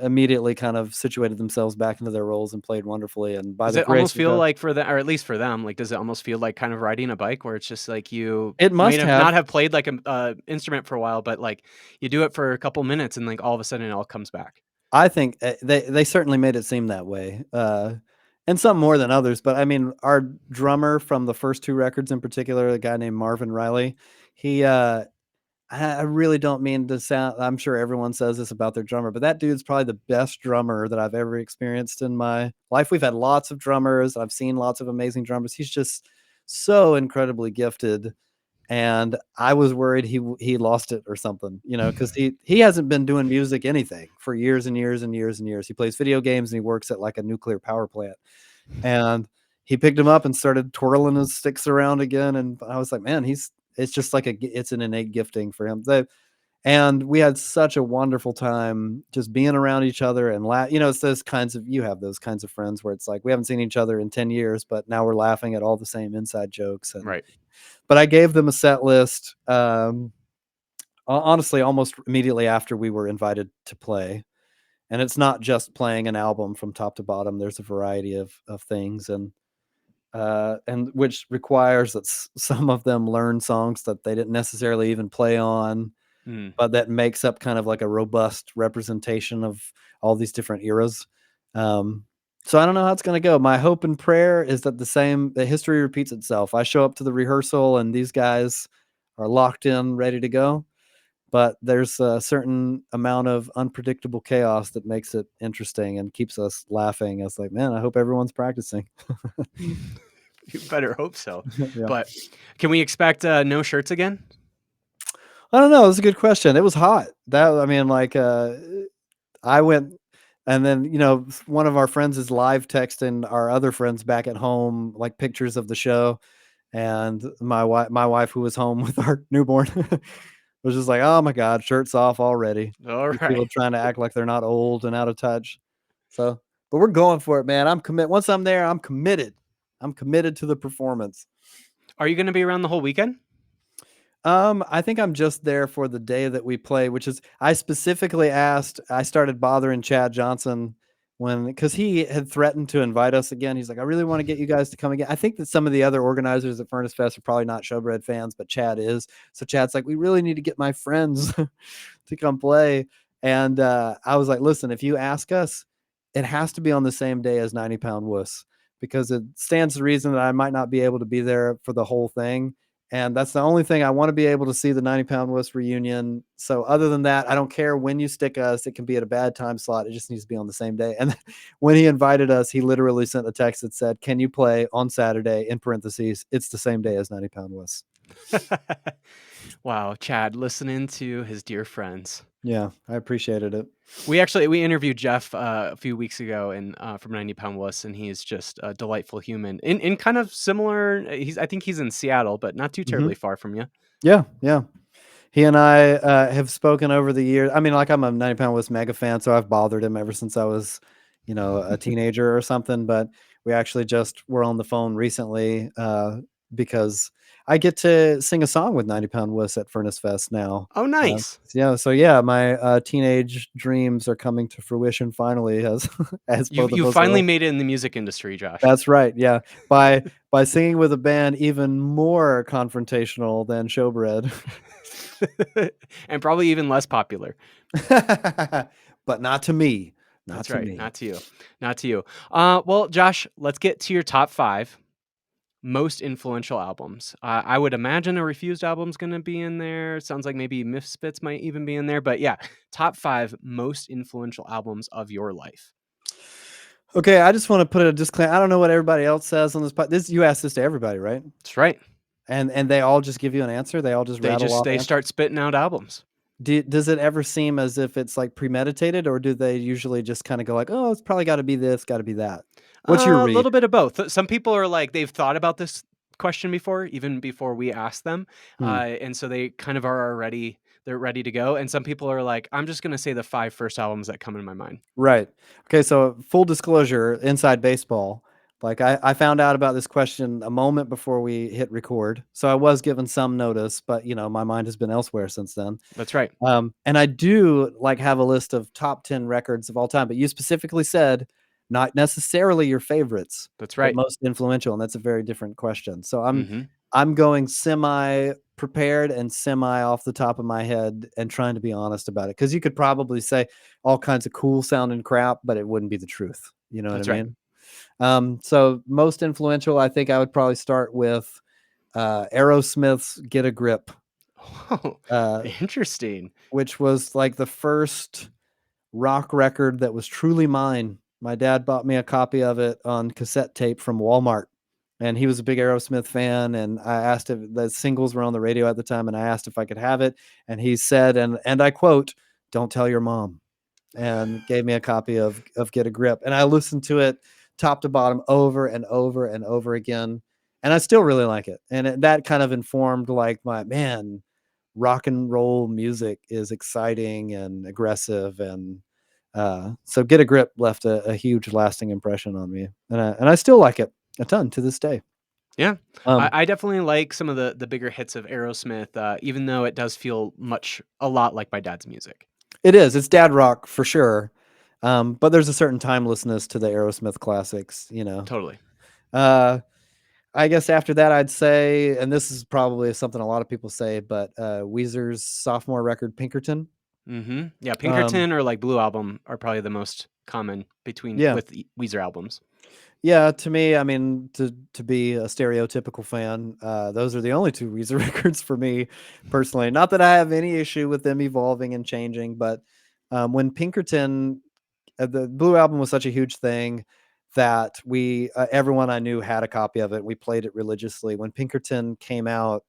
immediately kind of situated themselves back into their roles and played wonderfully. And by Does the it almost grace of feel God, like for them, or at least for them, like does it almost feel like kind of riding a bike, where it's just like you it may must have have. not have played like a instrument for a while, but like you do it for a couple minutes and like all of a sudden it all comes back. I think they certainly made it seem that way, and some more than others. But I mean, our drummer from the first two records, in particular, a guy named Marvin Riley, he I really don't mean to sound. I'm sure everyone says this about their drummer, but that dude's probably the best drummer that I've ever experienced in my life. We've had lots of drummers. I've seen lots of amazing drummers. He's just so incredibly gifted, and I was worried he lost it or something, because he hasn't been doing music anything for years and years and years and years. He plays video games and he works at like a nuclear power plant. And he picked him up and started twirling his sticks around again, and I was like, man, it's just like it's an innate gifting for him. And we had such a wonderful time just being around each other and laugh. It's those kinds of, you have those kinds of friends where it's like, we haven't seen each other in 10 years, but now we're laughing at all the same inside jokes. Right. But I gave them a set list. honestly, almost immediately after we were invited to play. And it's not just playing an album from top to bottom. There's a variety of things, and which requires that some of them learn songs that they didn't necessarily even play on, Mm. but that makes up kind of like a robust representation of all these different eras. Um, so I don't know how it's going to go. My hope and prayer is that the history repeats itself. I show up to the rehearsal and these guys are locked in, ready to go. But there's a certain amount of unpredictable chaos that makes it interesting and keeps us laughing. It's like, man, I hope everyone's practicing. You better hope so. Yeah. But can we expect no shirts again? I don't know. It's a good question. It was hot. I mean, like, I went, and then, one of our friends is live texting our other friends back at home, like pictures of the show. And my wife who was home with our newborn was just like, "Oh my God, shirts off already." All These people right. trying to act like they're not old and out of touch. So, but we're going for it, man. Once I'm there, I'm committed. I'm committed to the performance. Are you going to be around the whole weekend? I think I'm just there for the day that we play, which is I specifically asked. I started bothering Chad Johnson because he had threatened to invite us again. He's like, I really want to get you guys to come again. I think that some of the other organizers at Furnace Fest are probably not Showbread fans, but Chad is. So Chad's like, we really need to get my friends to come play. And I was like, listen, if you ask us, it has to be on the same day as 90 Pound Wuss, because it stands to reason that I might not be able to be there for the whole thing. And that's the only thing I want to be able to see, the 90 Pound Wuss reunion. So other than that, I don't care when you stick us. It can be at a bad time slot. It just needs to be on the same day. And when he invited us, he literally sent a text that said, can you play on Saturday, in parentheses, it's the same day as 90 Pound Wuss. Wow, Chad, listening to his dear friends. Yeah, I appreciated it. We interviewed Jeff a few weeks ago and from 90 Pound Wuss, and he's just a delightful human. In kind of similar, I think he's in Seattle, but not too Mm-hmm. terribly far from you. Yeah, yeah. He and I have spoken over the years. I mean, like, I'm a 90 Pound Wuss mega fan, so I've bothered him ever since I was, a teenager or something. But we actually just were on the phone recently because I get to sing a song with 90 Pound Wuss at Furnace Fest now. Oh, nice. Yeah, so yeah, my teenage dreams are coming to fruition finally, as as You both of you us finally are. made it in the music industry, Josh. That's right. Yeah, by singing with a band even more confrontational than Showbread. And probably even less popular. But not to me. Not That's to right. me. Not to you. Not to you. Well, Josh, let's get to your top 5 most influential albums. I would imagine a Refused album's gonna be in there. Sounds like maybe Misfits might even be in there. But yeah, top 5 most influential albums of your life. Okay, I just want to put a disclaimer. I don't know what everybody else says on this This you ask this to everybody, right? That's right. And they all just give you an answer. They all just rattle off They answers. start spitting out albums. Does it ever seem as if it's like premeditated, or do they usually just kind of go like, "Oh, it's probably got to be this, got to be that"? What's your A read? little bit of both. Some people are like they've thought about this question before, even before we ask them, Hmm. and so they kind of are already they're ready to go. And some people are like, I'm just gonna say the 5 first albums that come in my mind. Right. Okay, so full disclosure, inside baseball. Like, I found out about this question a moment before we hit record. So I was given some notice, but my mind has been elsewhere since then. That's right. And I do like have a list of top 10 records of all time, but you specifically said not necessarily your favorites, That's but right. most influential, and that's a very different question. So Mhm. I'm going semi prepared and semi off the top of my head and trying to be honest about it, because you could probably say all kinds of cool sounding crap, but it wouldn't be the truth. You know what I That's right. mean? So most influential, I think I would probably start with Aerosmith's "Get a Grip," Oh, uh, interesting. which was like the first rock record that was truly mine. My dad bought me a copy of it on cassette tape from Walmart, and he was a big Aerosmith fan. And I asked if the singles were on the radio at the time, and I asked if I could have it, and he said, and I quote, "Don't tell your mom," and gave me a copy of "Get a Grip," and I listened to it top to bottom over and over and over again, and I still really like it. And that kind of informed like my man. Rock and roll music is exciting and aggressive, and so "Get a Grip" left a huge lasting impression on me, and I still like it a ton to this day. Yeah. Um, I definitely like some of the bigger hits of Aerosmith, even though it does feel a lot like my dad's music. it is. It's dad rock for sure. But there's a certain timelessness to the Aerosmith classics, you know. Totally. Uh, I guess after that, I'd say, and this is probably something a lot of people say, but Weezer's sophomore record, Pinkerton. Mhm. Yeah, Um, Pinkerton or, like, Blue Album are probably the most common yeah, with Weezer albums. yeah. To me, I mean, to be a stereotypical fan, those are the only two Weezer records for me personally. Not that I have any issue with them evolving and changing, but when Pinkerton, the Blue Album was such a huge thing that we everyone I knew had a copy of it. We played it religiously. When Pinkerton came out,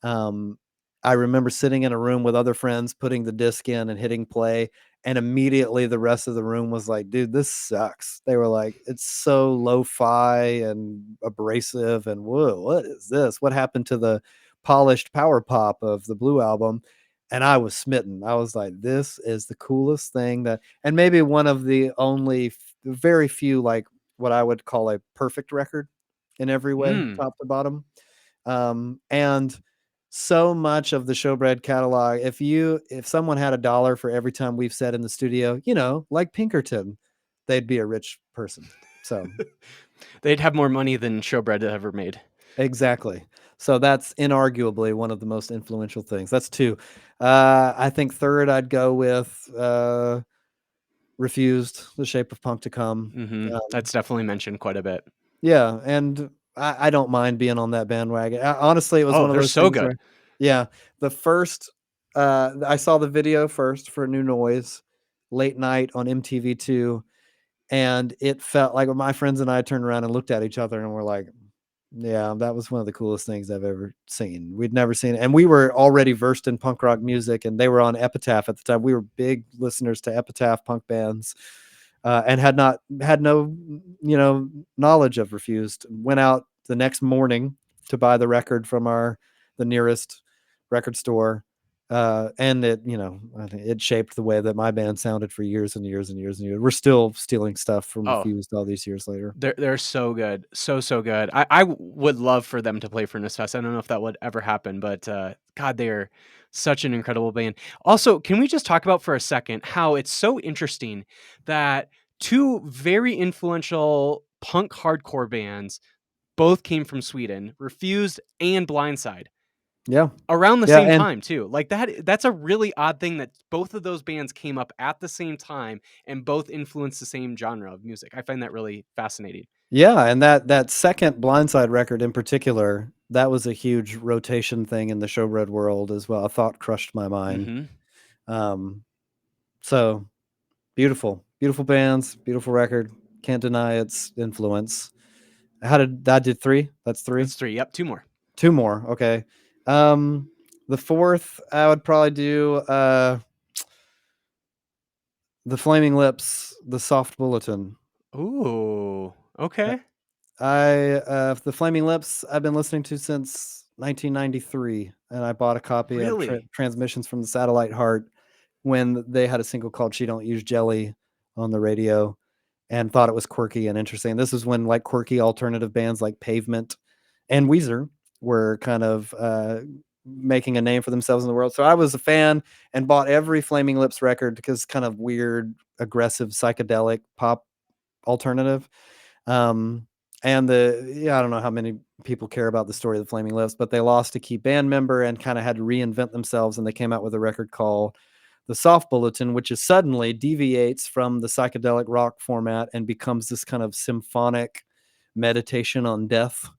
um, I remember sitting in a room with other friends, putting the disc in and hitting play, and immediately the rest of the room was like, "Dude, this sucks." They were like, "It's so lo-fi and abrasive, and whoa, what is this? What happened to the polished power pop of the Blue Album?" And I was smitten. I was like, "This is the coolest thing that," and maybe one of the only very few, like what I would call a perfect record in every way, Mm. top to bottom. And so much of the Showbread catalog, if someone had $1 for every time we've said in the studio, you know, like Pinkerton, they'd be a rich person. So They'd have more money than Showbread ever made. exactly. So that's inarguably one of the most influential things. That's two. I think third, I'd go with Refused, The Shape of Punk to Come. Mhm. Um, That's definitely mentioned quite a bit. Yeah, and I don't mind being on that bandwagon. Honestly, it was Oh, one of they're those so things where, good. yeah, the first, I saw the video first for New Noise late night on MTV2, and it felt like my friends and I turned around and looked at each other and were like, "Yeah, that was one of the coolest things I've ever seen." We'd never seen it, and we were already versed in punk rock music, and they were on Epitaph at the time. We were big listeners to Epitaph punk bands, and had no, you know, knowledge of Refused. Went out the next morning to buy the record from the nearest record store, and it, you know, I think it shaped the way that my band sounded for years and years and years and years. We're still stealing stuff from Oh, Refused all these years later. they're so good. So good. I would love for them to play Furnace Fest. I don't know if that would ever happen, but, god, they are such an incredible band. Also, can we just talk about for a second how it's so interesting that 2 very influential punk hardcore bands both came from Sweden, Refused and Blindside, Yeah, around the yeah, same and time too. Like, that's a really odd thing that both of those bands came up at the same time and both influenced the same genre of music. I find that really fascinating. yeah, and that second Blindside record in particular, that was a huge rotation thing in the showbread world as well. A Thought Crushed My Mind. Mhm. Um, so beautiful, beautiful bands, beautiful record. Can't deny its influence. How did that did three? That's three. That's 3, yep, 2 more. Two more. Okay. Um, the fourth, I would probably do the Flaming Lips, the Soft Bulletin. Ooh, okay. The Flaming Lips I've been listening to since 1993, and I bought a copy of Really? Transmissions from the Satellite Heart when they had a single called "She Don't Use Jelly" on the radio, and thought it was quirky and interesting. This is when like quirky alternative bands like Pavement and Weezer were kind of making a name for themselves in the world. So I was a fan and bought every Flaming Lips record because it's kind of weird, aggressive, psychedelic pop alternative. Um, and yeah, I don't know how many people care about the story of the Flaming Lips, but they lost a key band member and kind of had to reinvent themselves. And they came out with a record called The Soft Bulletin, which is suddenly deviates from the psychedelic rock format and becomes this kind of symphonic meditation on death.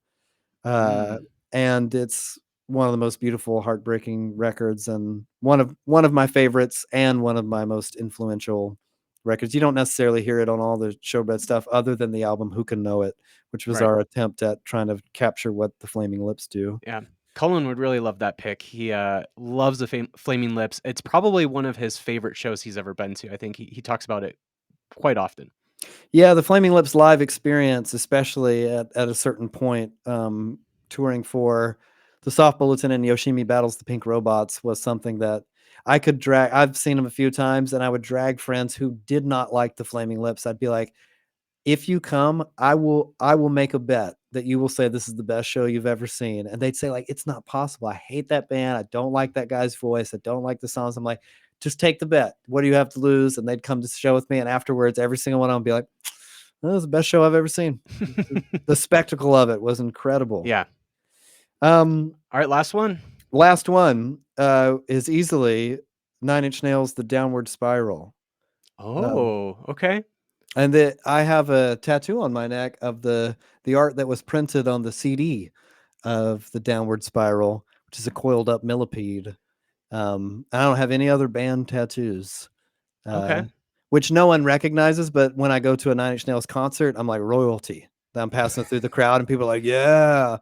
Uh, Mm, and it's one of the most beautiful, heartbreaking records, and one of my favorites, and one of my most influential records. You don't necessarily hear it on all the Showbread stuff, other than the album "Who Can Know It," which was right. our attempt at trying to capture what the Flaming Lips do. Yeah. Cullen would really love that pick. He, loves the Flaming Lips. It's probably one of his favorite shows he's ever been to. I think he talks about it quite often. Yeah, the Flaming Lips live experience, especially at a certain point, touring for the Soft Bulletin and Yoshimi Battles the Pink Robots, was something that I could drag. I've seen them a few times, and I would drag friends who did not like the Flaming Lips. I'd be like, "If you come, I will make a bet that you will say this is the best show you've ever seen, and they'd say like, it's not possible. I hate that band. I don't like that guy's voice. I don't like the songs. I'm like, just take the bet. What do you have to lose? And they'd come to the show with me, and afterwards, every single one of them would be like, that was the best show I've ever seen. The spectacle of it was incredible. Yeah. Um, All right, last one. Last one is easily Nine Inch Nails' The Downward Spiral. Oh, okay. And I have a tattoo on my neck of the art that was printed on the CD of The Downward Spiral, which is a coiled up millipede. I don't have any other band tattoos, Okay. which no one recognizes. But when I go to a Nine Inch Nails concert, I'm like royalty. I'm passing through the crowd, and people are like, "Yeah."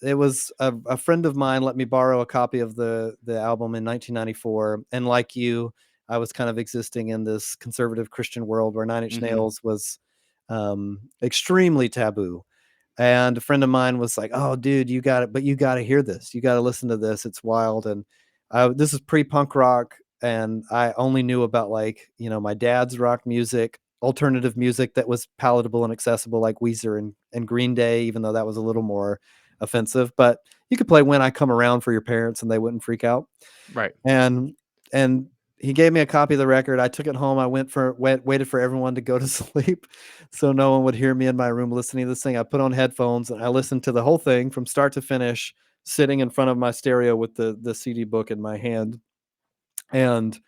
It was a friend of mine let me borrow a copy of the album in 1994, and like you, I was kind of existing in this conservative Christian world where Nine Inch Mhm. Nails was extremely taboo. And a friend of mine was like, "Oh, dude, you got it, but you got to hear this. You got to listen to this. It's wild." And this is pre-punk rock, and I only knew about like my dad's rock music, alternative music that was palatable and accessible, like Weezer and Green Day, even though that was a little more offensive. But you could play "When I Come Around" for your parents, and they wouldn't freak out. Right. And he gave me a copy of the record. I took it home. I waited for everyone to go to sleep so no one would hear me in my room listening to this thing. I put on headphones and I listened to the whole thing from start to finish, sitting in front of my stereo with the CD book in my hand. And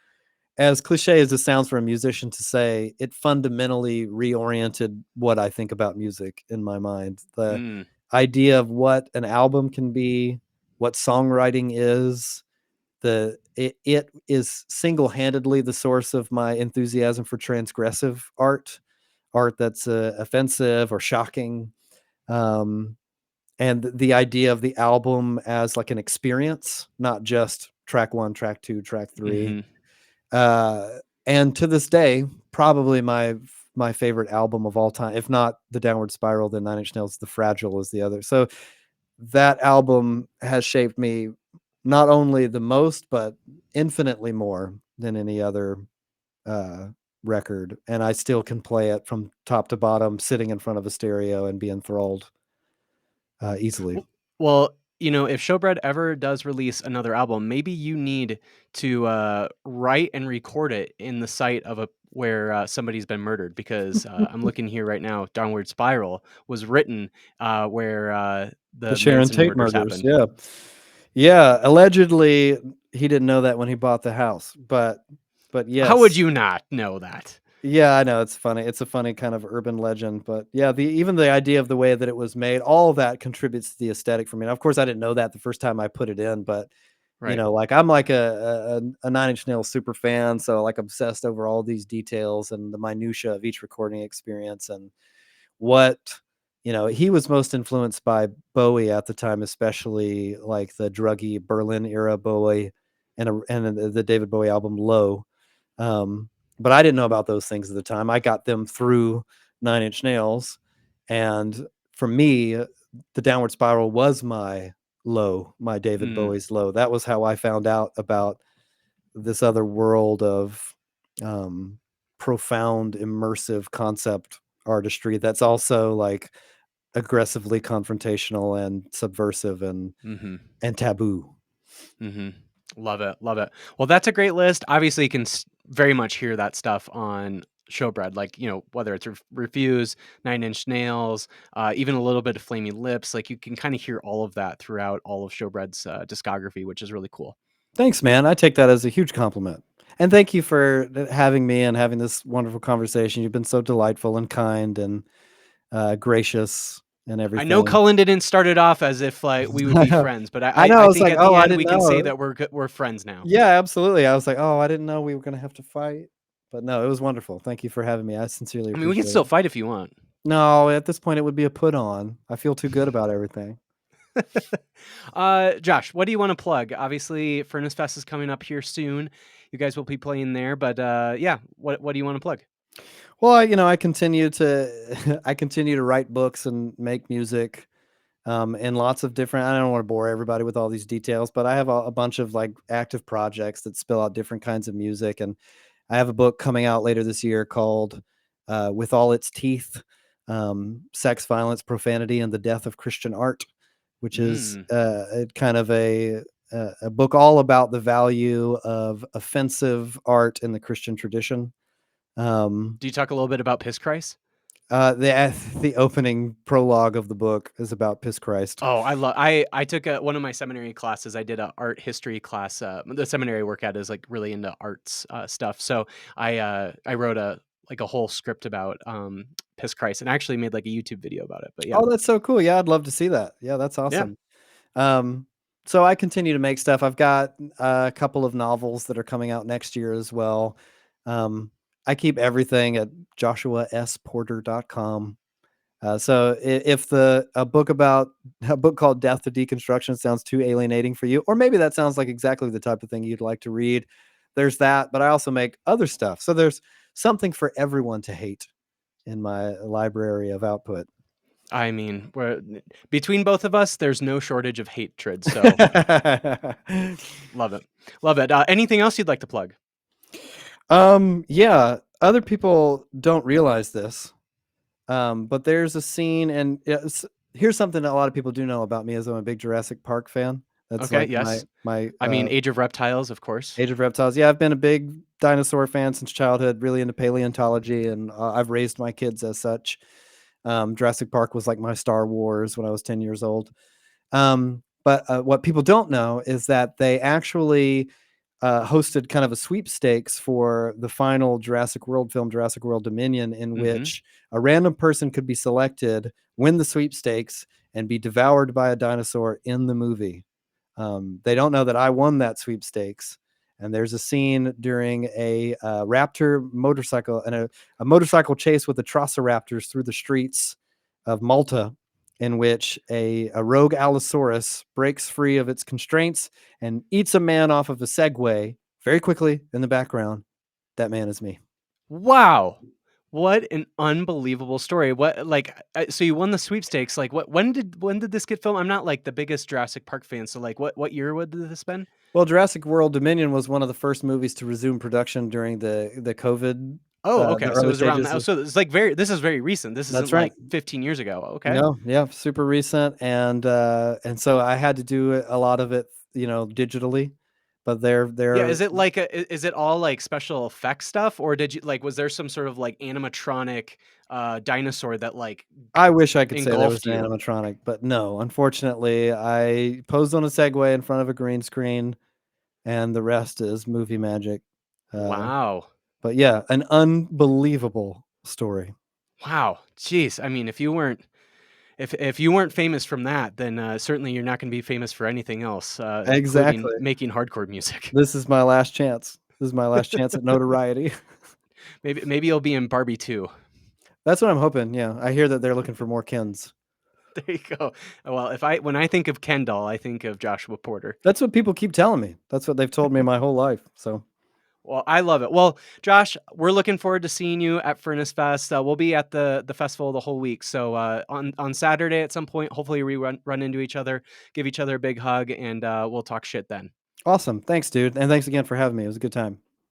as cliche as it sounds for a musician to say, it fundamentally reoriented what I think about music in my mind. The Mm. idea of what an album can be, what songwriting is, it is single-handedly the source of my enthusiasm for transgressive art that's offensive or shocking, and the idea of the album as like an experience, not just track 1, track 2, track 3. Mhm. uh, and to this day, probably my favorite album of all time, if not The Downward Spiral, then Nine Inch Nails' The Fragile is the other. So that album has shaped me not only the most, but infinitely more than any other uh, record. And I still can play it from top to bottom, sitting in front of a stereo and be enthralled easily. Well, if Showbread ever does release another album, maybe you need to write and record it in the site of where somebody's been murdered, because I'm looking here right now. Downward Spiral was written where The the Sharon Manson Tate murders murders, happened. yeah. Yeah, allegedly he didn't know that when he bought the house, but How would yes. you not know that? Yeah, I know, it's funny. It's a funny kind of urban legend, but yeah, even the idea of the way that it was made, all that contributes to the aesthetic for me. Now, of course, I didn't know that the first time I put it in, but Right. like I'm like a Nine Inch Nails super fan, so like obsessed over all these details and the minutia of each recording experience and what he was most influenced by Bowie at the time, especially like the druggy Berlin era Bowie and the David Bowie album Low. Um, but I didn't know about those things at the time. I got them through Nine Inch Nails, and for me, the Downward Spiral was my low, my David Mm, Bowie's low. That was how I found out about this other world of um, profound, immersive concept artistry that's also like aggressively confrontational and subversive mm-hmm. and taboo. Mm-hmm. Love it. Love it. Well, that's a great list. Obviously, you can very much hear that stuff on Showbread, like, whether it's Refuse, Nine Inch Nails, even a little bit of Flaming Lips. Like, you can kind of hear all of that throughout all of Showbread's discography, which is really cool. Thanks, man. I take that as a huge compliment. And thank you for having me and having this wonderful conversation. You've been so delightful and kind and gracious and I know everything. Cullen didn't start it off as if like we would I be know. friends, but I I, know. I I was think like, at oh, the I end didn't we can say know. that we're friends now. Yeah, absolutely. I was like, oh, I didn't know we were going to have to fight. But no, it was wonderful. Thank you for having me. I sincerely I mean, we can appreciate still it. fight if you want. No, at this point, it would be a put on. I feel too good about everything. Josh, what do you want to plug? Obviously, Furnace Fest is coming up here soon. You guys will be playing there, but yeah, what do you want to plug? Well, I continue to I continue to write books and make music, and lots of different. I don't want to bore everybody with all these details, but I have a bunch of like active projects that spill out different kinds of music, and I have a book coming out later this year called "With All Its Teeth," Sex, Violence, Profanity, and the Death of Christian Art, which is Mm. kind of a book all about the value of offensive art in the Christian tradition. Do you talk a little bit about Piss Christ? The opening prologue of the book is about Piss Christ. Oh, I took one of my seminary classes. I did a art history class. The seminary I work at is like really into arts stuff. So I wrote a whole script about Piss Christ and I actually made like a YouTube video about it. But yeah. Oh, that's so cool. Yeah, I'd love to see that. Yeah, that's Yeah. awesome. So I continue to make stuff. I've got a couple of novels that are coming out next year as well. I keep everything at joshuasporter.com. So if a book called Death to Deconstruction sounds too alienating for you, or maybe that sounds like exactly the type of thing you'd like to read, there's that. But I also make other stuff. So there's something for everyone to hate in my library of output. I mean, between both of us, there's no shortage of hatred. So love it. Love it. Anything else you'd like to plug? Yeah, other people don't realize this. But there's a scene, and here's something that a lot of people do know about me: is I'm a big Jurassic Park fan. That's Okay. like Yes. my I mean, Age of Reptiles, of course. Age of Reptiles. Yeah, I've been a big dinosaur fan since childhood. Really into paleontology, and I've raised my kids as such. Jurassic Park was like my Star Wars when I was 10 years old. But what people don't know is that they actually hosted kind of a sweepstakes for the final Jurassic World film, Jurassic World Dominion, in Mm-hmm. which a random person could be selected, win the sweepstakes, and be devoured by a dinosaur in the movie. They don't know that I won that sweepstakes. And there's a scene during a raptor motorcycle and a motorcycle chase with the Trossoraptors through the streets of Malta, in which a rogue Allosaurus breaks free of its constraints and eats a man off of a Segway very quickly in the background. That man is me. Wow. What an unbelievable story. What like so you won the sweepstakes. Like when did this get filmed? I'm not like the biggest Jurassic Park fan, so like what year would this been? Well, Jurassic World Dominion was one of the first movies to resume production during the COVID, Oh, the okay. So it early was around stages that. of. So it's like this is very recent. This isn't That's right. like 15 years ago. Okay. No, yeah, super recent, and so I had to do a lot of it, digitally. But Yeah, they're. is it all like special effects stuff or did you like was there some sort of like animatronic dinosaur that like I wish I could say there was engulfed an you? animatronic, but no, unfortunately, I posed on a Segway in front of a green screen, and the rest is movie magic. Uh, Wow. but yeah, an unbelievable story. Wow. Jeez. I mean, if you weren't famous from that, then certainly you're not going to be famous for anything else, including Exactly. making hardcore music. This is my last chance. This is my last chance at notoriety. Maybe you'll be in Barbie too. That's what I'm hoping. Yeah, I hear that they're looking for more Kens. There you go. Well, when I think of Ken doll, I think of Joshua Porter. That's what people keep telling me. That's what they've told me my whole life. So Well, I love it. Well, Josh, we're looking forward to seeing you at Furnace Fest. We'll be at the festival the whole week. So on Saturday at some point, hopefully we run into each other, give each other a big hug, and we'll talk shit then. awesome. Thanks, dude. And thanks again for having me. It was a good time.